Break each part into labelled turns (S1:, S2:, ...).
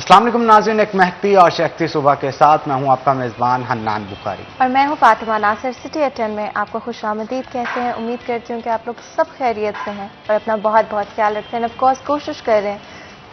S1: अस्सलाम वालेकुम नाज़रीन, एक महकती और शक्ति सुबह के साथ मैं हूं आपका मेज़बान हन्नान बुखारी
S2: और मैं हूं फातिमा नासिर। सिटी एट 10 में आपको खुशामदीद कहते हैं। उम्मीद करती हूं कि आप लोग सब खैरियत से हैं और अपना बहुत बहुत ख्याल रखते हैं। ऑफ कोर्स कोशिश कर रहे हैं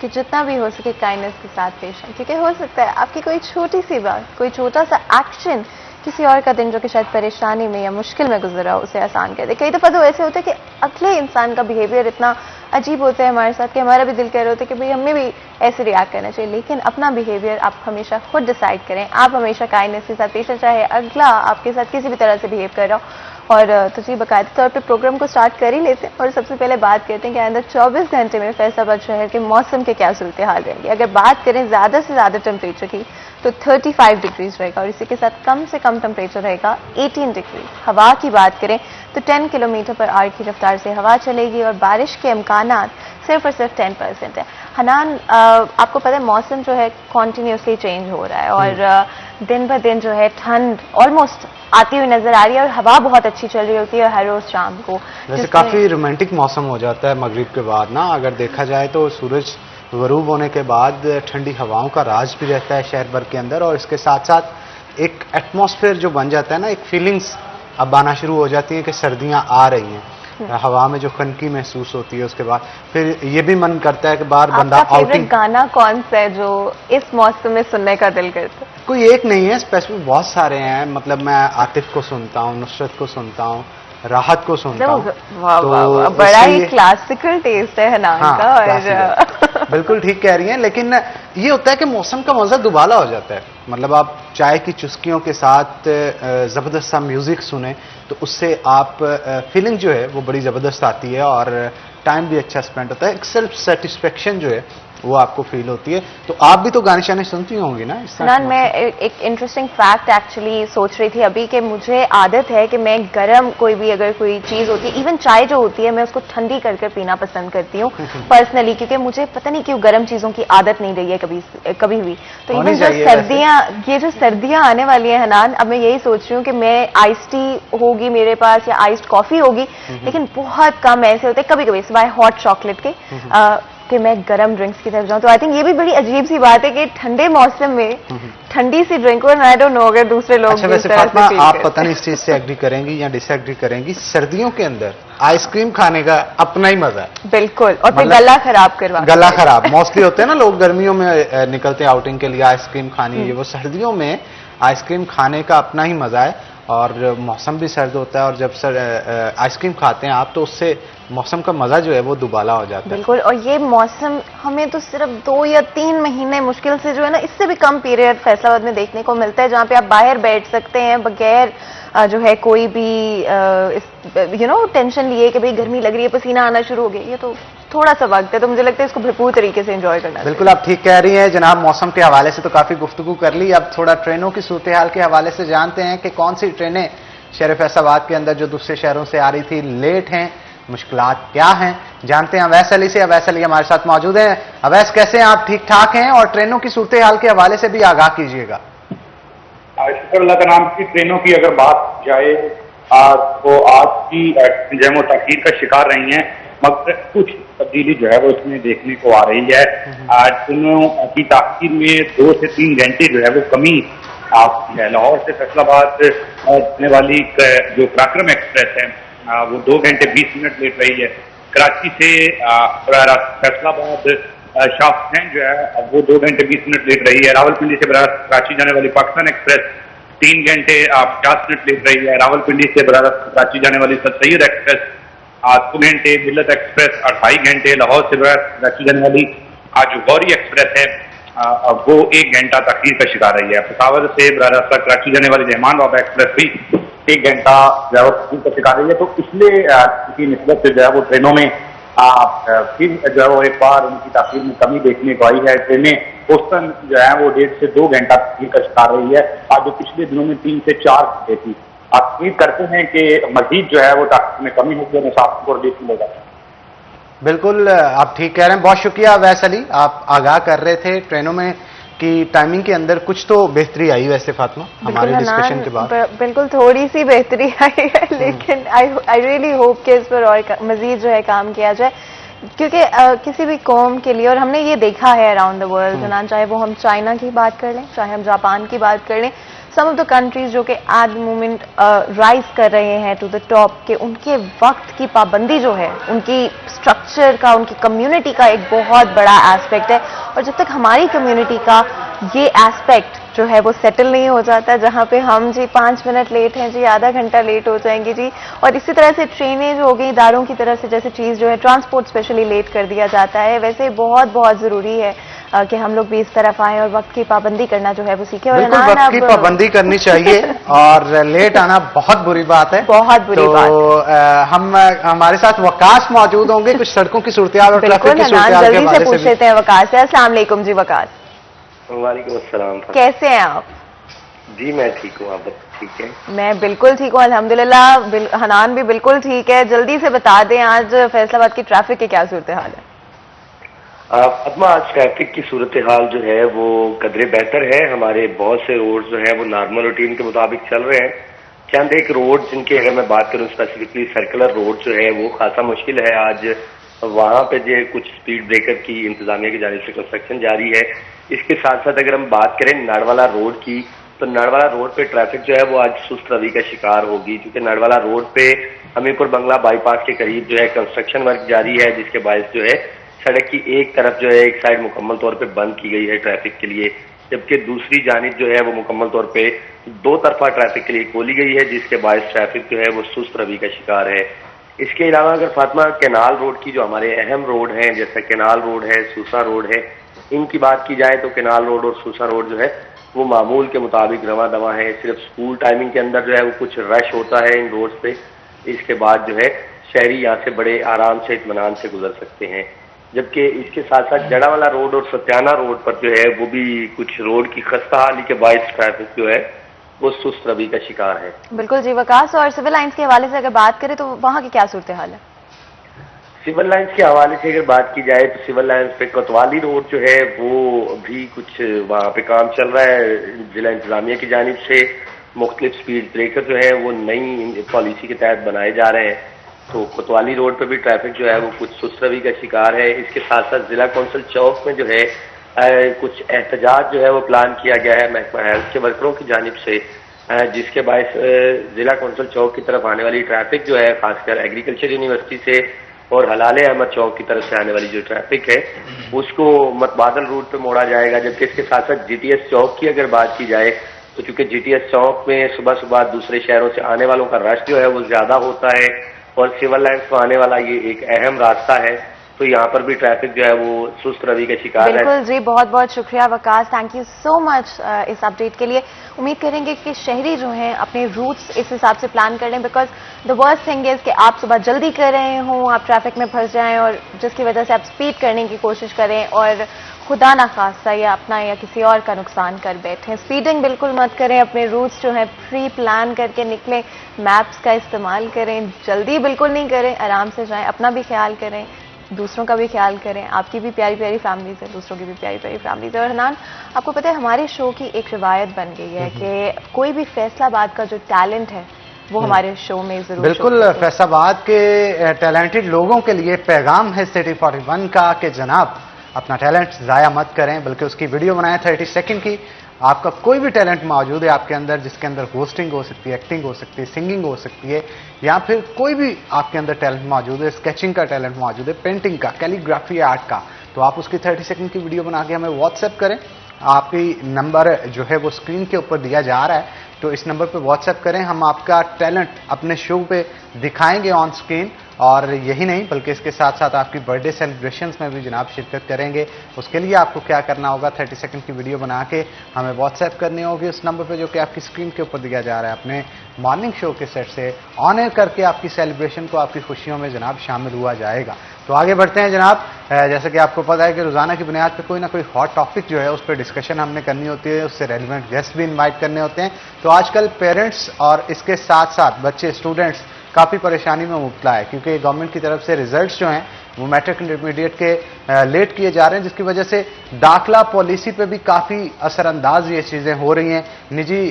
S2: कि जितना भी हो सके काइंडनेस के साथ पेश आए, क्योंकि हो सकता है आपकी कोई छोटी सी बात, कोई छोटा सा एक्शन किसी और का दिन जो कि शायद परेशानी में या मुश्किल में गुजर रहा हो उसे आसान कर दे। कई दफ़ा तो ऐसे होता है कि अगले इंसान का बिहेवियर इतना अजीब होता है हमारे साथ कि हमारा भी दिल कह रहा होता है कि भाई हमें भी ऐसे रिएक्ट करना चाहिए, लेकिन अपना बिहेवियर आप हमेशा खुद डिसाइड करें। आप हमेशा काइंडनेस के साथ पेश आए, चाहे अगला आपके साथ किसी भी तरह से बिहेव कर रहा हो। और तो जी बाकायदा तौर पे प्रोग्राम को स्टार्ट कर ही लेते हैं और सबसे पहले बात करते हैं कि आइंदा 24 घंटे में फैसलाबाद शहर के मौसम के क्या सूरत हाल रहेंगी। अगर बात करें ज़्यादा से ज़्यादा टेम्परेचर की तो 35 डिग्रीज रहेगा और इसी के साथ कम से कम टेम्परेचर रहेगा 18 डिग्री। हवा की बात करें तो 10 किलोमीटर पर आवर की रफ्तार से हवा चलेगी और बारिश के इम्कानात सिर्फ और सिर्फ 10% है। हनान, आपको पता है मौसम जो है कॉन्टीन्यूसली चेंज हो रहा है और दिन ब दिन जो है ठंड ऑलमोस्ट आती हुई नजर आ रही है और हवा बहुत अच्छी चल रही होती है हर रोज शाम को।
S1: वैसे काफी रोमांटिक मौसम हो जाता है मगरिब के बाद ना, अगर देखा जाए तो सूरज गरूब होने के बाद ठंडी हवाओं का राज भी रहता है शहर भर के अंदर और इसके साथ साथ एक एटमॉस्फेयर जो बन जाता है ना, एक फीलिंग्स अब आना शुरू हो जाती है कि सर्दियां आ रही हैं। हवा में जो खनकी महसूस होती है, उसके बाद फिर ये भी मन करता है कि बाहर बंदा आउटिंग।
S2: गाना कौन सा है जो इस मौसम में सुनने का दिल करता है?
S1: कोई एक नहीं है स्पेसिफिक, बहुत सारे हैं। मतलब मैं आतिफ को सुनता हूँ, नुसरत को सुनता हूँ, राहत को सुनता हूँ।
S2: तो बड़ा ही क्लासिकल टेस्ट है हनान का। और
S1: बिल्कुल ठीक कह रही हैं, लेकिन ये होता है कि मौसम का मजा दुबाला हो जाता है। मतलब आप चाय की चुस्कियों के साथ जबरदस्त सा म्यूजिक सुने तो उससे आप फीलिंग जो है वो बड़ी जबरदस्त आती है और टाइम भी अच्छा स्पेंड होता है। एक सेल्फ सेटिस्फेक्शन जो है वो आपको फील होती है। तो आप भी तो गाने शाने सुनती होंगी ना इस तरह?
S2: मैं एक इंटरेस्टिंग फैक्ट एक्चुअली सोच रही थी अभी कि मुझे आदत है कि मैं गरम कोई भी अगर कोई चीज होती है, इवन चाय जो होती है, मैं उसको ठंडी कर पीना पसंद करती हूँ पर्सनली, क्योंकि मुझे पता नहीं क्यों गर्म चीजों की आदत नहीं रही है कभी भी। तो इवन जो सर्दियां आने वाली है हनान, अब मैं यही सोच रही हूँ कि मैं आइस टी होगी मेरे पास या आइस्ड कॉफी होगी, लेकिन बहुत कम ऐसे होते कभी कभी सिवाय हॉट चॉकलेट के कि मैं गरम ड्रिंक्स की तरफ जाऊं। तो आई थिंक ये भी बड़ी अजीब सी बात है कि ठंडे मौसम में ठंडी सी ड्रिंक हो। आई डोंट नो अगर दूसरे लोग
S1: अच्छा, वैसे फातिमा आप पता नहीं इस चीज से एग्री करेंगी या डिसएग्री करेंगी, सर्दियों के अंदर आइसक्रीम खाने का अपना ही मजा है।
S2: बिल्कुल, और फिर गला खराब
S1: मोस्टली होते हैं ना लोग गर्मियों में निकलते हैं आउटिंग के लिए, आइसक्रीम खानी है। वो सर्दियों में आइसक्रीम खाने का अपना ही मजा है और मौसम भी सर्द होता है और जब आइसक्रीम खाते हैं आप तो उससे मौसम का मजा जो है वो दुबाला हो जाता है।
S2: बिल्कुल, और ये मौसम हमें तो सिर्फ 2 या 3 महीने मुश्किल से जो है ना, इससे भी कम पीरियड फैसलाबाद में देखने को मिलता है जहाँ पे आप बाहर बैठ सकते हैं बगैर जो है कोई भी टेंशन लिए कि भाई गर्मी लग रही है, पसीना आना शुरू हो गया। ये तो थोड़ा सा वक्त है, तो मुझे लगता है इसको भरपूर तरीके से एंजॉय करना।
S1: बिल्कुल आप ठीक कह रही हैं जनाब। मौसम के हवाले से तो काफी गुफ्तगू कर ली, अब थोड़ा ट्रेनों की सूरत हाल के हवाले से जानते हैं कि कौन सी ट्रेनें शहर फैसलाबाद के अंदर जो दूसरे शहरों से आ रही थी लेट हैं, मुश्किलात क्या हैं, जानते हैं अवैस अली से। अवैस अली हमारे साथ मौजूद हैं। अवैस, कैसे हैं आप? ठीक ठाक हैं? और ट्रेनों की सूरत हाल के हवाले से भी आगाह कीजिएगा।
S3: शुक्र अल्लाह का नाम की ट्रेनों की अगर बात जाए तो आज की जैमो ताखीर का शिकार रही हैं, मगर कुछ तब्दीली जो है वो इसमें देखने को आ रही है। आज ट्रेनों की ताखीर में 2 से 3 घंटे जो है वो कमी आती है। लाहौर से फैसलाबाद चलने वाली जो पराक्रम एक्सप्रेस है वो 2 घंटे 20 मिनट लेट रही है। कराची से फैसलाबाद शाह हुसैन जो है वो 2 घंटे 20 मिनट लेट रही है। रावलपिंडी से कराची जाने वाली पाकिस्तान एक्सप्रेस 3 घंटे 50 मिनट लेट रही है। रावलपिंडी से कराची जाने वाली सर सैयद एक्सप्रेस 2 घंटे, मिल्लत एक्सप्रेस 2.5 घंटे, लाहौर से कराची जाने वाली आज गौरी एक्सप्रेस है वो 1 घंटा तखीर का शिकार रही है। पेशावर से कराची जाने वाली रहमान बाबा एक्सप्रेस भी 1 घंटा जो है तखीर का शिकार रही है। तो पिछले की निस्बत से जो है वो ट्रेनों में फिर जो है वो एक बार उनकी ताखीर में कमी देखने को आई है। ट्रेनें औसतन जो है वो 1.5 से 2 घंटा तखीर का शिकार रही है, आज जो पिछले दिनों में 3 से 4 घंटे थी। आप उम्मीद करते हैं कि मजीद जो है वो ताखीर में कमी होगी और मुसाफिर को रिलीफ मिलेगा।
S1: बिल्कुल आप ठीक कह रहे हैं, बहुत शुक्रिया अवैस अली। आप आगाह कर रहे थे ट्रेनों में कि टाइमिंग के अंदर कुछ तो बेहतरी आई वैसे फातिमा हमारे डिस्कशन के बाद।
S2: बिल्कुल थोड़ी सी बेहतरी आई है, लेकिन आई रियली होप कि इस पर और मजीद जो है काम किया जाए। क्योंकि किसी भी कौम के लिए, और हमने ये देखा है अराउंड द वर्ल्ड ना, चाहे वो हम चाइना की बात कर लें, चाहे हम जापान की बात कर लें, सम ऑफ द कंट्रीज जो कि एट द मोमेंट राइज कर रहे हैं टू द टॉप, के उनके वक्त की पाबंदी जो है, उनकी स्ट्रक्चर का, उनकी कम्युनिटी का एक बहुत बड़ा एस्पेक्ट है। और जब तक हमारी कम्युनिटी का ये एस्पेक्ट जो है वो सेटल नहीं हो जाता, जहाँ पे हम जी 5 मिनट लेट हैं जी, आधा घंटा लेट हो जाएंगे जी, और इसी तरह से ट्रेनें जो हो गई इदारों की तरफ से, जैसे चीज़ जो है ट्रांसपोर्ट स्पेशली लेट कर दिया जाता है, वैसे बहुत बहुत ज़रूरी है कि हम लोग भी इस तरफ आए और वक्त की पाबंदी करना जो है वो सीखें। और
S1: बिल्कुल वक्त की पाबंदी करनी चाहिए और लेट आना बहुत बुरी बात है,
S2: बहुत बुरी बात।
S1: हम हमारे साथ वकास मौजूद होंगे, कुछ सड़कों की सूरत-ए-हाल और ट्रैफिक की सूरत-ए-हाल के
S2: जल्दी
S1: हवाले
S2: से पूछ लेते हैं वकास से। अस्सलाम वालेकुम जी वकास,
S4: वालेकुम अस्सलाम।
S2: कैसे हैं आप?
S4: जी मैं ठीक हूँ, आप ठीक है?
S2: मैं बिल्कुल ठीक हूँ अल्हम्दुलिल्लाह। हनान भी बिल्कुल ठीक है। जल्दी से बता दें आज फैसलाबाद की ट्रैफिक की क्या सूरत हाल है?
S4: पद्मा, आज ट्रैफिक की सूरत हाल जो है वो कदरे बेहतर है। हमारे बहुत से रोड जो है वो नॉर्मल रूटीन के मुताबिक चल रहे हैं। चंद एक रोड जिनकी अगर मैं बात करूं स्पेसिफिकली सर्कुलर रोड जो है वो खासा मुश्किल है। आज वहां पे जो कुछ स्पीड ब्रेकर की इंतजामिया की जानिब से कंस्ट्रक्शन जारी है। इसके साथ साथ अगर हम बात करें नाड़वाला रोड की, तो नाड़वाला रोड पे ट्रैफिक जो है वो आज सुस्त रवि का शिकार होगी, क्योंकि नाड़वाला रोड पे हमीरपुर बंगला बाईपास के करीब जो है कंस्ट्रक्शन वर्क जारी है, जिसके बायस जो है सड़क की एक तरफ जो है एक साइड मुकम्मल तौर पे बंद की गई है ट्रैफिक के लिए, जबकि दूसरी जानिब जो है वो मुकम्मल तौर पे दो तरफा ट्रैफिक के लिए खोली गई है, जिसके बायस ट्रैफिक जो है वो सुस्त रवि का शिकार है। इसके अलावा अगर फातिमा कैनाल रोड की जो हमारे अहम रोड हैं, जैसे कैनाल रोड है, सूसा रोड है, इनकी बात की जाए तो कैनाल रोड और सूसा रोड जो है वो मामूल के मुताबिक रवा दवा है। सिर्फ स्कूल टाइमिंग के अंदर जो है वो कुछ रश होता है इन रोड पे, इसके बाद जो है शहरी यहाँ से बड़े आराम से इत्मीनान से गुजर सकते हैं। जबकि इसके साथ साथ जड़ावाला रोड और सत्याना रोड पर जो है वो भी कुछ रोड की खस्ता हाली के बायस ट्रैफिक जो है वो सुस्त रवि का शिकार है।
S2: बिल्कुल जी वकास, और सिविल लाइंस के हवाले से अगर बात करें तो वहाँ की क्या सूरत हाल है?
S4: सिविल लाइंस के हवाले से अगर बात की जाए तो सिविल लाइंस पे कोतवाली रोड जो है वो भी कुछ वहाँ पे काम चल रहा है। जिला इंतजामिया की जानिब से मुख्तलिफ स्पीड ब्रेकर जो है वो नई पॉलिसी के तहत बनाए जा रहे हैं, तो कोतवाली रोड पर भी ट्रैफिक जो है वो कुछ सुस्त रवि का शिकार है। इसके साथ साथ जिला कौंसिल चौक में जो है कुछ एहतजाज जो है वो प्लान किया गया है महकमा हेल्थ के वर्करों की जानिब से, जिसके बायस जिला कौंसिल चौक की तरफ आने वाली ट्रैफिक जो है खासकर एग्रीकल्चर यूनिवर्सिटी से और हलाले अहमद चौक की तरफ से आने वाली जो ट्रैफिक है उसको मतबादल रूट पे मोड़ा जाएगा। जबकि इसके साथ साथ जीटीएस चौक की अगर बात की जाए तो चूंकि जीटीएस चौक में सुबह सुबह दूसरे शहरों से आने वालों का रश जो है वो ज्यादा होता है और सिविल लाइंस को आने वाला ये एक अहम रास्ता है, तो यहाँ पर भी ट्रैफिक जो है वो सुस्त रवि का शिकार है।
S2: बिल्कुल जी, बहुत बहुत शुक्रिया Waqas, thank you so much इस अपडेट के लिए। उम्मीद करेंगे कि शहरी जो हैं अपने रूट्स इस हिसाब से प्लान कर लें, because the worst thing is कि आप सुबह जल्दी कर रहे हों, आप ट्रैफिक में फंस जाएं और जिसकी वजह से आप स्पीड करने की कोशिश करें और खुदा ना खास्ता या अपना या किसी और का नुकसान कर बैठें। स्पीडिंग बिल्कुल मत करें, अपने रूट्स जो है प्री प्लान करके निकलें, मैप्स का इस्तेमाल करें, जल्दी बिल्कुल नहीं करें, आराम से जाएं, अपना भी ख्याल करें, दूसरों का भी ख्याल करें। आपकी भी प्यारी प्यारी फैमिलीज है, दूसरों की भी प्यारी प्यारी फैमिलीज है। और हनान, आपको पता है हमारे शो की एक रिवायत बन गई है कि कोई भी फैसलाबाद का जो टैलेंट है वो हमारे शो में जरूर
S1: बिल्कुल फैसलाबाद के टैलेंटेड लोगों के लिए पैगाम है सिटी 41 का कि जनाब अपना टैलेंट ज़ाया मत करें, बल्कि उसकी वीडियो बनाएं 30 सेकंड की। आपका कोई भी टैलेंट मौजूद है आपके अंदर, जिसके अंदर होस्टिंग हो सकती है, एक्टिंग हो सकती है, सिंगिंग हो सकती है, या फिर कोई भी आपके अंदर टैलेंट मौजूद है, स्केचिंग का टैलेंट मौजूद है, पेंटिंग का, कैलीग्राफी आर्ट का, तो आप उसकी 30 सेकंड की वीडियो बना के हमें व्हाट्सएप करें। आपकी नंबर जो है वो स्क्रीन के ऊपर दिया जा रहा है, तो इस नंबर पे व्हाट्सएप करें, हम आपका टैलेंट अपने शो पे दिखाएंगे ऑन स्क्रीन। और यही नहीं बल्कि इसके साथ साथ आपकी बर्थडे सेलिब्रेशंस में भी जनाब शिरकत करेंगे। उसके लिए आपको क्या करना होगा, 30 सेकंड की वीडियो बना के हमें व्हाट्सएप करनी होगी उस नंबर पे जो कि आपकी स्क्रीन के ऊपर दिया जा रहा है। अपने मॉर्निंग शो के सेट से ऑन एयर करके आपकी सेलिब्रेशन को आपकी खुशियों में जनाब शामिल हुआ जाएगा। तो आगे बढ़ते हैं जनाब। जैसे कि आपको पता है कि रोजाना की बुनियाद पर कोई ना कोई हॉट टॉपिक जो है उस पर डिस्कशन हमने करनी होती है, उससे रेलिवेंट गेस्ट भी इन्वाइट करने होते हैं। तो आजकल पेरेंट्स और इसके साथ साथ बच्चे, स्टूडेंट्स काफ़ी परेशानी में मुब्तला है, क्योंकि गवर्नमेंट की तरफ से रिजल्ट्स जो हैं वो मैट्रिक इंटरमीडिएट के लेट किए जा रहे हैं, जिसकी वजह से दाखिला पॉलिसी पे भी काफ़ी असरअंदाज ये चीज़ें हो रही हैं। निजी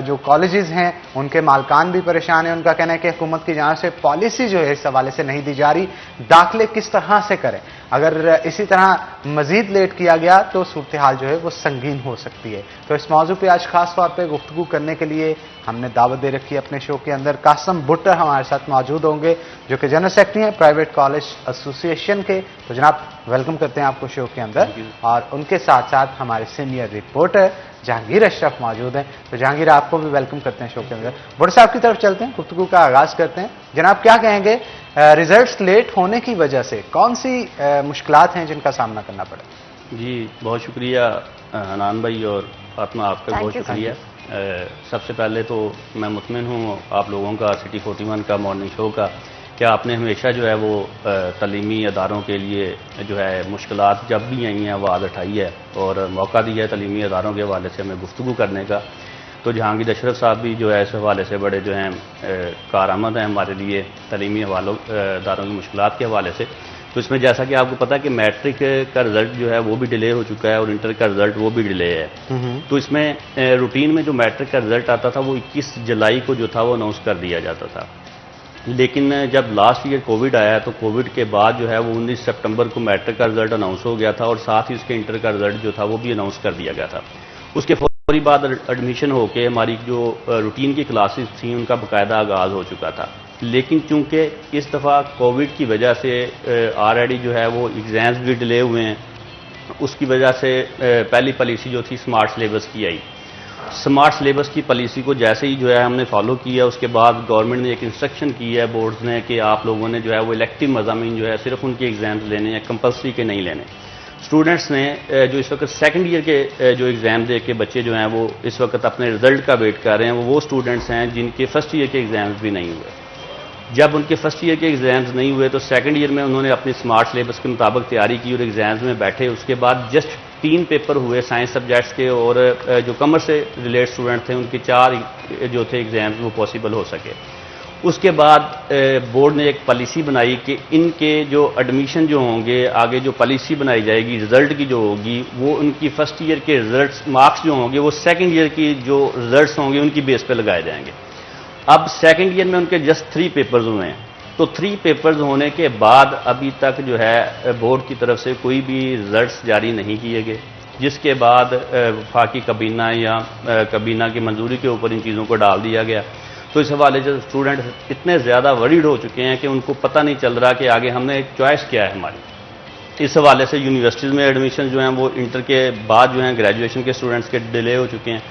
S1: जो कॉलेजेस हैं उनके मालकान भी परेशान हैं। उनका कहना है कि हुकूमत की जानिब से पॉलिसी जो है इस हवाले से नहीं दी जा रही, दाखिले किस तरह से करें। अगर इसी तरह मजीद लेट किया गया तो सूरत हाल जो है वो संगीन हो सकती है। तो इस मौजू पे आज खास तौर पे गुफ्तगू करने के लिए हमने दावत दे रखी है अपने शो के अंदर। कासिम भुट्टर हमारे साथ मौजूद होंगे, जो कि जनरल सेक्रेटरी हैं प्राइवेट कॉलेज एसोसिएशन के। तो जनाब, वेलकम करते हैं आपको शो के अंदर। और उनके साथ साथ हमारे सीनियर रिपोर्टर जहांगीर अशरफ मौजूद हैं। तो जहांगीर, आपको भी वेलकम करते हैं शो के अंदर। भुट्टर साहब की तरफ चलते हैं, गुफ्तगू का आगाज करते हैं। जनाब, क्या कहेंगे, रिजल्ट्स लेट होने की वजह से कौन सी मुश्किलात हैं जिनका सामना करना पड़ा?
S5: जी, बहुत शुक्रिया हनान भाई और फातिमा, आपका बहुत शुक्रिया। सबसे पहले तो मैं मुतमिन हूँ आप लोगों का सिटी 41 का मॉर्निंग शो का, कि आपने हमेशा जो है वो तलीमी अदारों के लिए जो है मुश्किलात जब भी आई हैं आवाज़ उठाई है और मौका दिया है तलीमी अदारों के हवाले से हमें गुफ्तगू करने का। तो जहांगीर अशरफ साहब भी जो है इस हवाले से बड़े जो हैं कारआमद हैं हमारे लिए तलीमी अदारों की मुश्किलात के हवाले से। तो इसमें जैसा कि आपको पता है कि मैट्रिक का रिज़ल्ट जो है वो भी डिले हो चुका है और इंटर का रिज़ल्ट वो भी डिले है। तो इसमें रूटीन में जो मैट्रिक का रिज़ल्ट आता था वो 21 जुलाई को जो था वो अनाउंस कर दिया जाता था। लेकिन जब लास्ट ईयर कोविड आया तो कोविड के बाद जो है वो 19 सितंबर को मैट्रिक का रिज़ल्ट अनाउंस हो गया था और साथ ही उसके इंटर का रिज़ल्ट जो था वो भी अनाउंस कर दिया गया था। उसके फौरी बाद एडमिशन होके हमारी जो रूटीन की क्लासेस थी उनका बाकायदा आगाज़ हो चुका था। लेकिन चूंकि इस दफ़ा कोविड की वजह से ऑलरेडी जो है वो एग्ज़ाम्स भी डिले हुए हैं, उसकी वजह से पहली पॉलिसी जो थी स्मार्ट सिलेबस की आई। स्मार्ट सिलेबस की पॉलिसी को जैसे ही जो है हमने फॉलो किया, उसके बाद गवर्नमेंट ने एक इंस्ट्रक्शन की है बोर्ड्स ने कि आप लोगों ने जो है वो इलेक्टिव मज़ामीन जो है सिर्फ उनके एग्ज़ाम्स लेने हैं, कंपल्सरी के नहीं लेने। स्टूडेंट्स ने जो इस वक्त सेकंड ईयर के जो एग्ज़ाम दे के बच्चे जो हैं वो इस वक्त अपने रिज़ल्ट का वेट कर रहे हैं, वो स्टूडेंट्स हैं जिनके फर्स्ट ईयर के एग्ज़ाम्स भी नहीं हुए। जब उनके फर्स्ट ईयर के एग्ज़ाम्स नहीं हुए तो सेकंड ईयर में उन्होंने अपनी स्मार्ट सिलेबस के मुताबिक तैयारी की और एग्ज़ाम्स में बैठे। उसके बाद जस्ट 3 पेपर हुए साइंस सब्जेक्ट्स के और जो कॉमर्स से रिलेटेड स्टूडेंट थे उनके 4 जो थे एग्ज़ाम्स वो पॉसिबल हो सके। उसके बाद बोर्ड ने एक पॉलिसी बनाई कि इनके जो एडमिशन जो होंगे, आगे जो पॉलिसी बनाई जाएगी रिज़ल्ट की जो होगी, वो उनकी फर्स्ट ईयर के रिजल्ट्स मार्क्स जो होंगे वो सेकंड ईयर की जो रिजल्ट्स होंगे उनकी बेस पे लगाए जाएंगे। अब सेकंड ईयर में उनके जस्ट 3 पेपर्स हुए हैं, तो 3 पेपर्स होने के बाद अभी तक जो है बोर्ड की तरफ से कोई भी रिजल्ट्स जारी नहीं किए गए, जिसके बाद वफाकी कबीना या कबीना की मंजूरी के ऊपर इन चीज़ों को डाल दिया गया। तो इस हवाले से स्टूडेंट इतने ज़्यादा वरीड हो चुके हैं कि उनको पता नहीं चल रहा कि आगे हमने चॉइस क्या है हमारी। इस हवाले से यूनिवर्सिटीज़ में एडमिशन जो हैं वो इंटर के बाद जो हैं ग्रेजुएशन के स्टूडेंट्स के डिले हो चुके हैं।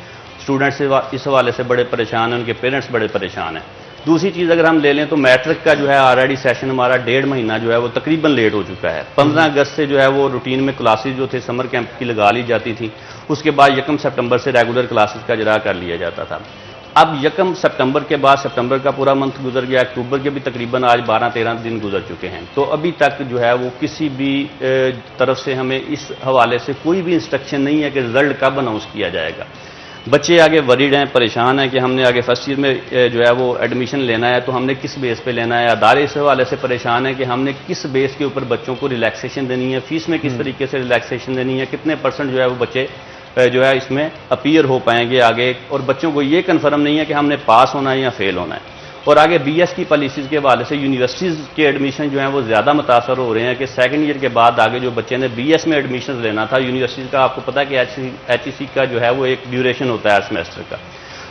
S5: स्टूडेंट्स इस हवाले से बड़े परेशान हैं, उनके पेरेंट्स बड़े परेशान हैं। दूसरी चीज़ अगर हम ले लें तो मैट्रिक का जो है ऑलरेडी सेशन हमारा 1.5 महीना जो है वो तकरीबन लेट हो चुका है। 15 अगस्त से जो है वो रूटीन में क्लासेस जो थे समर कैंप की लगा ली जाती थी, उसके बाद 1 सितंबर से रेगुलर क्लासेस का इजरा कर लिया जाता था। अब 1 सितंबर के बाद सितंबर का पूरा मंथ गुजर गया, अक्टूबर के भी तकरीबन आज 12-13 दिन गुजर चुके हैं। तो अभी तक जो है वो किसी भी तरफ से हमें इस हवाले से कोई भी इंस्ट्रक्शन नहीं है कि रिजल्ट कब अनाउंस किया जाएगा। बच्चे आगे वरीड हैं, परेशान हैं कि हमने आगे फर्स्ट ईयर में जो है वो एडमिशन लेना है तो हमने किस बेस पे लेना है। अदारे इस हवाले से परेशान है कि हमने किस बेस के ऊपर बच्चों को रिलैक्सेशन देनी है, फीस में किस तरीके से रिलैक्सेशन देनी है, कितने % जो है वो बच्चे जो है इसमें अपीयर हो पाएंगे आगे। और बच्चों को ये कन्फर्म नहीं है कि हमने पास होना है या फेल होना है। और आगे BS की पॉलिसीज़ के हवाले से यूनिवर्सिटीज़ के एडमिशन जो हैं वो ज़्यादा मुतासर हो रहे हैं कि सेकंड ईयर के बाद आगे जो बच्चे ने BS में एडमिशन लेना था, यूनिवर्सिटीज़ का आपको पता है कि HEC का जो है वो एक ड्यूरेशन होता है सेमेस्टर का,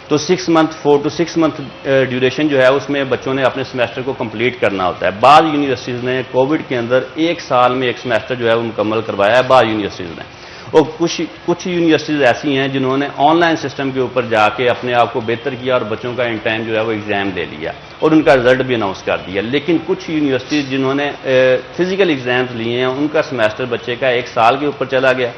S5: तो 4 to 6 मंथ ड्यूरेशन जो है उसमें बच्चों ने अपने सेमेस्टर को कंप्लीट करना होता है। बाद यूनिवर्सिटीज़ ने कोविड के अंदर 1 साल में एक सेमेस्टर जो है वो मुकम्मल करवाया है बाद यूनिवर्सिटीज़ ने। और कुछ यूनिवर्सिटीज़ ऐसी हैं जिन्होंने ऑनलाइन सिस्टम के ऊपर जाके अपने आप को बेहतर किया और बच्चों का इन टाइम जो है वो एग्ज़ाम दे लिया और उनका रिजल्ट भी अनाउंस कर दिया। लेकिन कुछ यूनिवर्सिटीज़ जिन्होंने फिजिकल एग्ज़ाम्स लिए हैं उनका सेमेस्टर बच्चे का 1 साल के ऊपर चला गया।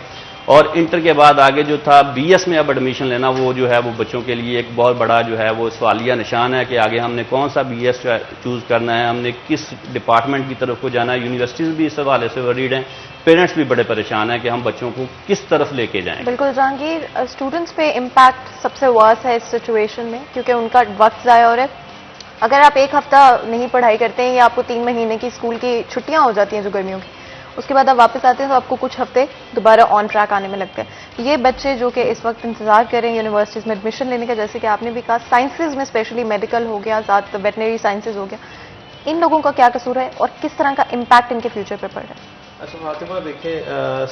S5: और इंटर के बाद आगे जो था BS में अब एडमिशन लेना, वो जो है वो बच्चों के लिए एक बहुत बड़ा जो है वो सवालिया निशान है कि आगे हमने कौन सा BS चूज़ करना है, हमने किस डिपार्टमेंट की तरफ को जाना है। यूनिवर्सिटीज़ भी इस हवाले से वरीड हैं, पेरेंट्स भी बड़े परेशान हैं कि हम बच्चों को किस तरफ लेके जाएं।
S2: बिल्कुल जहांगीर, स्टूडेंट्स पे इम्पैक्ट सबसे वर्स्ट है इस सिचुएशन में, क्योंकि उनका वक्त ज़ाया हो रहा है। अगर आप 1 हफ्ता नहीं पढ़ाई करते हैं या आपको 3 महीने की स्कूल की छुट्टियां हो जाती हैं जो गर्मियों की, उसके बाद आप वापस आते हैं तो आपको कुछ हफ्ते दोबारा ऑन ट्रैक आने में लगते हैं। ये बच्चे जो कि इस वक्त इंतजार करें यूनिवर्सिटीज़ में एडमिशन लेने का, जैसे कि आपने भी कहा साइंसेज में स्पेशली मेडिकल हो गया, ज़्यादा वेटनरी साइंसेज हो गया, इन लोगों का क्या कसूर है और किस तरह का इम्पैक्ट इनके फ्यूचर पर पड़ रहा है?
S6: अच्छा फातिमा, देखिए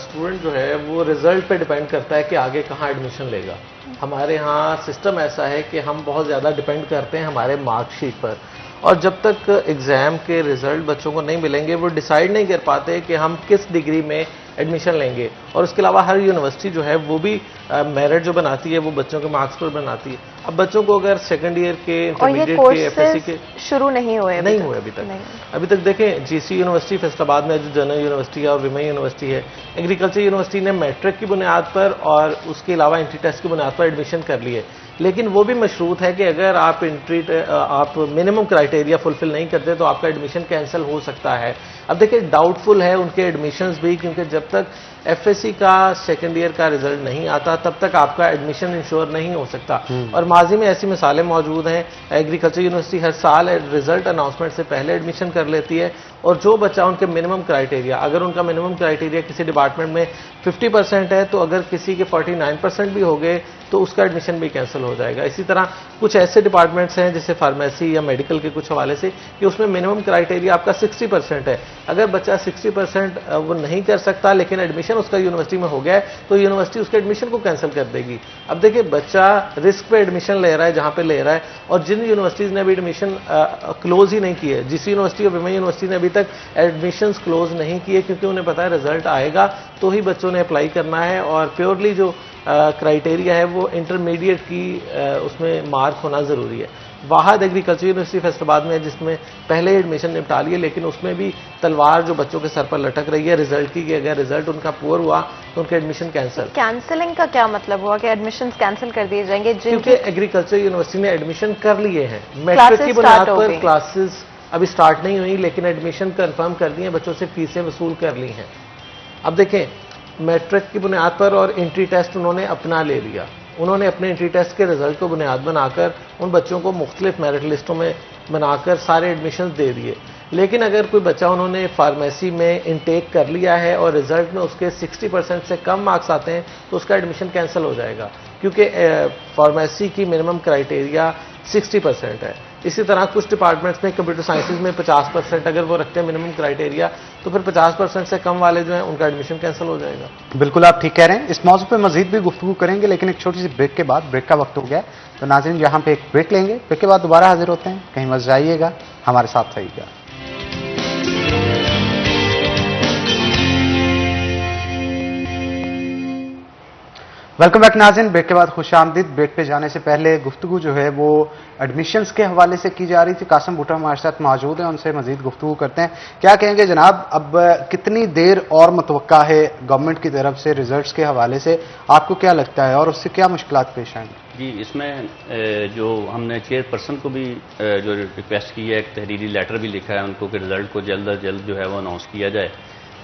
S6: स्टूडेंट जो है वो रिजल्ट पे डिपेंड करता है कि आगे कहाँ एडमिशन लेगा। हमारे यहाँ सिस्टम ऐसा है कि हम बहुत ज़्यादा डिपेंड करते हैं हमारे मार्कशीट पर, और जब तक एग्ज़ाम के रिजल्ट बच्चों को नहीं मिलेंगे वो डिसाइड नहीं कर पाते कि हम किस डिग्री में एडमिशन लेंगे। और उसके अलावा हर यूनिवर्सिटी जो है वो भी मेरिट जो बनाती है वो बच्चों के मार्क्स पर बनाती है। अब बच्चों को अगर सेकंड ईयर के, इंटरमीडिएट के, एफएससी के
S2: शुरू नहीं हुए
S6: अभी तक देखें जीसी यूनिवर्सिटी फैसलाबाद में जो जनरल यूनिवर्सिटी है और विमेन यूनिवर्सिटी है, एग्रीकल्चर यूनिवर्सिटी ने मैट्रिक की बुनियाद पर और उसके अलावा एंट्री टेस्ट की बुनियाद पर एडमिशन कर लिए, लेकिन वो भी मशरूत है कि अगर आप आप मिनिमम क्राइटेरिया फुलफिल नहीं करते तो आपका एडमिशन कैंसिल हो सकता है। अब देखिए डाउटफुल है उनके एडमिशन्स भी, क्योंकि जब तक एफएससी का सेकंड ईयर का रिजल्ट नहीं आता तब तक आपका एडमिशन इंश्योर नहीं हो सकता। और माजी में ऐसी मिसालें मौजूद हैं, एग्रीकल्चर यूनिवर्सिटी हर साल रिजल्ट अनाउंसमेंट से पहले एडमिशन कर लेती है, और जो बच्चा उनके मिनिमम क्राइटेरिया, अगर उनका मिनिमम क्राइटेरिया किसी डिपार्टमेंट में 50% है तो अगर किसी के 49% भी हो गए तो उसका एडमिशन भी कैंसिल हो जाएगा। इसी तरह कुछ ऐसे डिपार्टमेंट्स हैं जैसे फार्मेसी या मेडिकल के कुछ हवाले से कि उसमें मिनिमम क्राइटेरिया आपका 60% है। अगर बच्चा 60% वो नहीं कर सकता लेकिन एडमिशन उसका यूनिवर्सिटी में हो गया है तो यूनिवर्सिटी उसके एडमिशन को कैंसिल कर देगी। अब देखिए बच्चा रिस्क पे एडमिशन ले रहा है जहां पे ले रहा है, और जिन यूनिवर्सिटीज ने अभी एडमिशन क्लोज ही नहीं किए, जिस यूनिवर्सिटी और विमेन यूनिवर्सिटी ने अभी तक एडमिशन क्लोज नहीं किए क्योंकि उन्हें पता है रिजल्ट आएगा तो ही बच्चों ने अप्लाई करना है, और प्योरली जो क्राइटेरिया है वो इंटरमीडिएट की उसमें मार्क होना ज़रूरी है। वाहद एग्रीकल्चर यूनिवर्सिटी फैसलाबाद में जिसमें पहले एडमिशन निपटा लिए, लेकिन उसमें भी तलवार जो बच्चों के सर पर लटक रही है रिजल्ट की, कि अगर रिजल्ट उनका पुअर हुआ तो उनके एडमिशन कैंसिल।
S2: कैंसिलिंग का क्या मतलब हुआ कि एडमिशन कैंसिल कर दिए जाएंगे?
S6: क्योंकि एग्रीकल्चर यूनिवर्सिटी ने एडमिशन कर लिए हैं, मेट्रिक की बुनियाद पर क्लासेस अभी स्टार्ट नहीं हुई लेकिन एडमिशन कंफर्म कर दिए, बच्चों से फीसें वसूल कर ली हैं। अब देखें मैट्रिक की बुनियाद पर और एंट्री टेस्ट उन्होंने अपना ले लिया, उन्होंने अपने एंट्री टेस्ट के रिजल्ट को बुनियाद बनाकर उन बच्चों को मुख्तलिफ मेरिट लिस्टों में बनाकर सारे एडमिशन दे दिए। लेकिन अगर कोई बच्चा उन्होंने फार्मेसी में इनटेक कर लिया है और रिजल्ट में उसके 60% से कम मार्क्स आते हैं तो उसका एडमिशन कैंसिल हो जाएगा, क्योंकि फार्मेसी की मिनिमम क्राइटेरिया 60% है। इसी तरह कुछ डिपार्टमेंट्स में कंप्यूटर साइंसेज में 50% अगर वो रखते हैं मिनिमम क्राइटेरिया तो फिर 50% से कम वाले जो हैं उनका एडमिशन कैंसिल हो जाएगा।
S1: बिल्कुल आप ठीक कह रहे हैं। इस मौजू पे मजीद भी गुफ्तगू करेंगे, लेकिन एक छोटी सी ब्रेक के बाद, ब्रेक का वक्त हो गया है तो नाज़रीन यहाँ पे एक ब्रेक लेंगे, ब्रेक के बाद दोबारा हाजिर होते हैं। कहीं मत जाइएगा, हमारे साथ रहिएगा। वेलकम बैक नाज़रीन, ब्रेक के बाद खुशामदीद। ब्रेक पे जाने से पहले गुफ्तगू जो है वो एडमिशन्स के हवाले से की जा रही थी। कासिम भुट्टा हमारे साथ मौजूद हैं, उनसे मजीद गुफ्तगू करते हैं। क्या कहेंगे जनाब, अब कितनी देर और मुतवक्का है गवर्नमेंट की तरफ से रिजल्ट्स के हवाले से, आपको क्या लगता है और उससे क्या मुश्किलात पेश आएंगी?
S5: जी, इसमें जो हमने चेयरपर्सन को भी जो रिक्वेस्ट की है, एक तहरीरी लेटर भी लिखा है उनको कि रिजल्ट को जल्द अज जल्द जो है वो अनाउंस किया जाए।